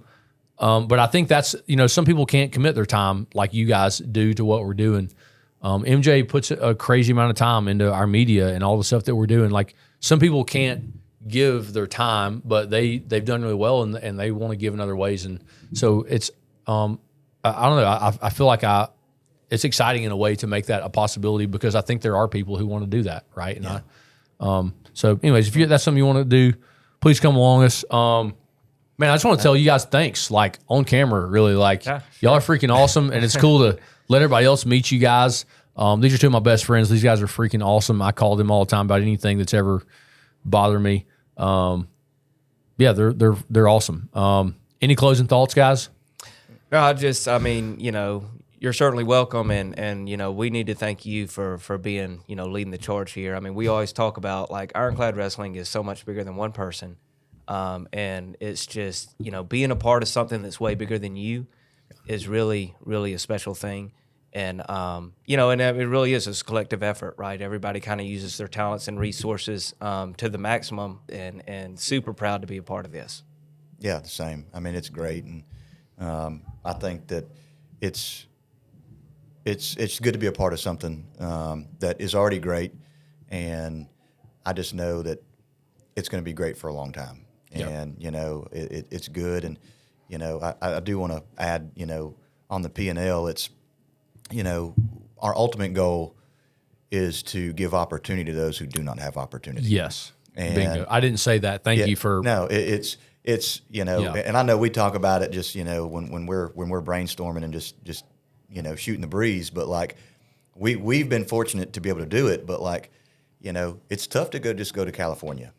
But I think that's, some people can't commit their time like you guys do to what we're doing. MJ puts a crazy amount of time into our media and all the stuff that we're doing. Like, some people can't give their time, but they've done really well, and they want to give in other ways. And so it's, I don't know. I feel like it's exciting in a way to make that a possibility, because I think there are people who want to do that. Right. And so anyways, if that's something you want to do, please come along us. Man, I just want to tell you guys thanks, like on camera, really. Like, y'all are freaking awesome, and it's cool to let everybody else meet you guys. These are two of my best friends. These guys are freaking awesome. I call them all the time about anything that's ever bothered me. Yeah, they're awesome. Any closing thoughts, guys? No, you're certainly welcome, and we need to thank you for being, leading the charge here. I mean, we always talk about, like, Ironclad Wrestling is so much bigger than one person. And it's just, being a part of something that's way bigger than you is really, really a special thing. And, and it really is a collective effort, right? Everybody kind of uses their talents and resources to the maximum, and super proud to be a part of this. Yeah, the same. I mean, it's great, and I think that it's good to be a part of something that is already great, and I just know that it's going to be great for a long time. Yep. And it's good, and I do want to add, on the P&L, it's our ultimate goal is to give opportunity to those who do not have opportunity. Yes. And bingo. I didn't say that. Thank you for. No, it's and I know we talk about it just when we're brainstorming and just shooting the breeze, but like we've been fortunate to be able to do it, but like it's tough to go to California,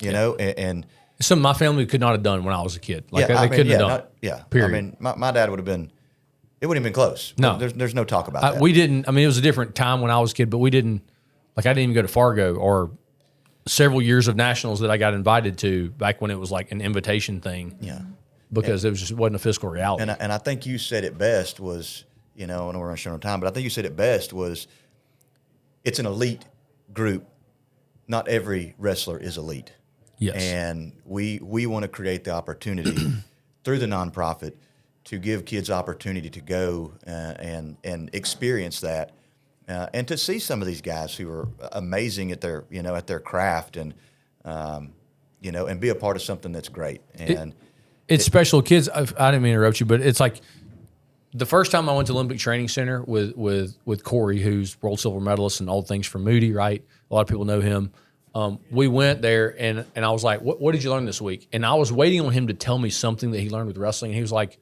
and something my family could not have done when I was a kid. Like they couldn't have done. Period. I mean, my dad would have been. It wouldn't have been close. No, there's no talk about that. We didn't. I mean, it was a different time when I was a kid, but we didn't. Like I didn't even go to Fargo or several years of nationals that I got invited to back when it was like an invitation thing. Yeah, because it wasn't a fiscal reality. And I think you said it best was I know we're running short on time, but I think you said it best was it's an elite group. Not every wrestler is elite. Yes, and we want to create the opportunity through the nonprofit to give kids opportunity to go and experience that, and to see some of these guys who are amazing at their at their craft, and and be a part of something that's great. And it's special kids. I didn't mean to interrupt you, but it's like the first time I went to Olympic Training Center with Corey, who's world silver medalist and all things from Moody, right? A lot of people know him. We went there, and I was like, what did you learn this week? And I was waiting on him to tell me something that he learned with wrestling, and he was like,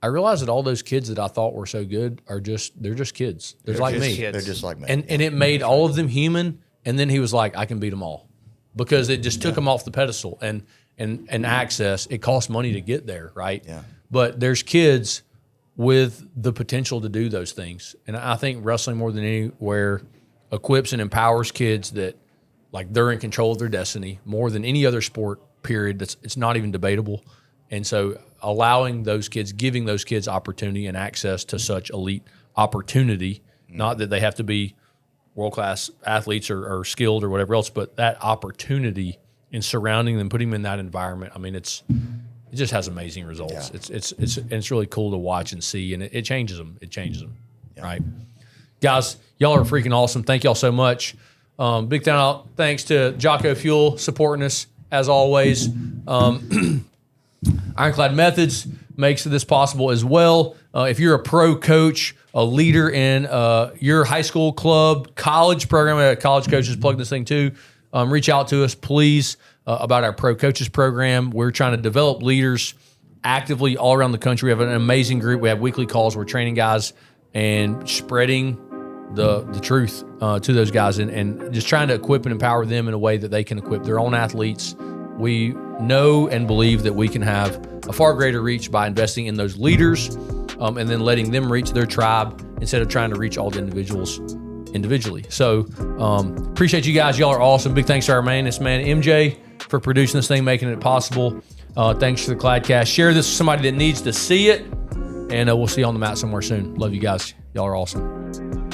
I realized that all those kids that I thought were so good they're just kids. They're like me. They're just like me. And it made all of them human. And then he was like, I can beat them all, because it just took them off the pedestal and access. It costs money to get there, right? Yeah. But there's kids with the potential to do those things. And I think wrestling more than anywhere equips and empowers kids that like they're in control of their destiny more than any other sport, period. It's not even debatable. And so allowing those kids, giving those kids opportunity and access to such elite opportunity, not that they have to be world-class athletes or skilled or whatever else, but that opportunity in surrounding them, putting them in that environment, I mean, it just has amazing results. Yeah. It's really cool to watch and see, and it changes them. It changes them, right? Guys, y'all are freaking awesome. Thank y'all so much. Big thanks to Jocko Fuel supporting us, as always. Ironclad Methods makes this possible as well. If you're a pro coach, a leader in your high school club, college program, college coaches plug this thing too, reach out to us, please, about our pro coaches program. We're trying to develop leaders actively all around the country. We have an amazing group. We have weekly calls. We're training guys and spreading the truth to those guys and just trying to equip and empower them in a way that they can equip their own athletes. We know and believe that we can have a far greater reach by investing in those leaders and then letting them reach their tribe instead of trying to reach all the individuals individually. So appreciate you guys. Y'all are awesome. Big thanks to our man, MJ, for producing this thing, making it possible. Thanks to the CLADcast. Share this with somebody that needs to see it, and we'll see you on the mat somewhere soon. Love you guys. Y'all are awesome.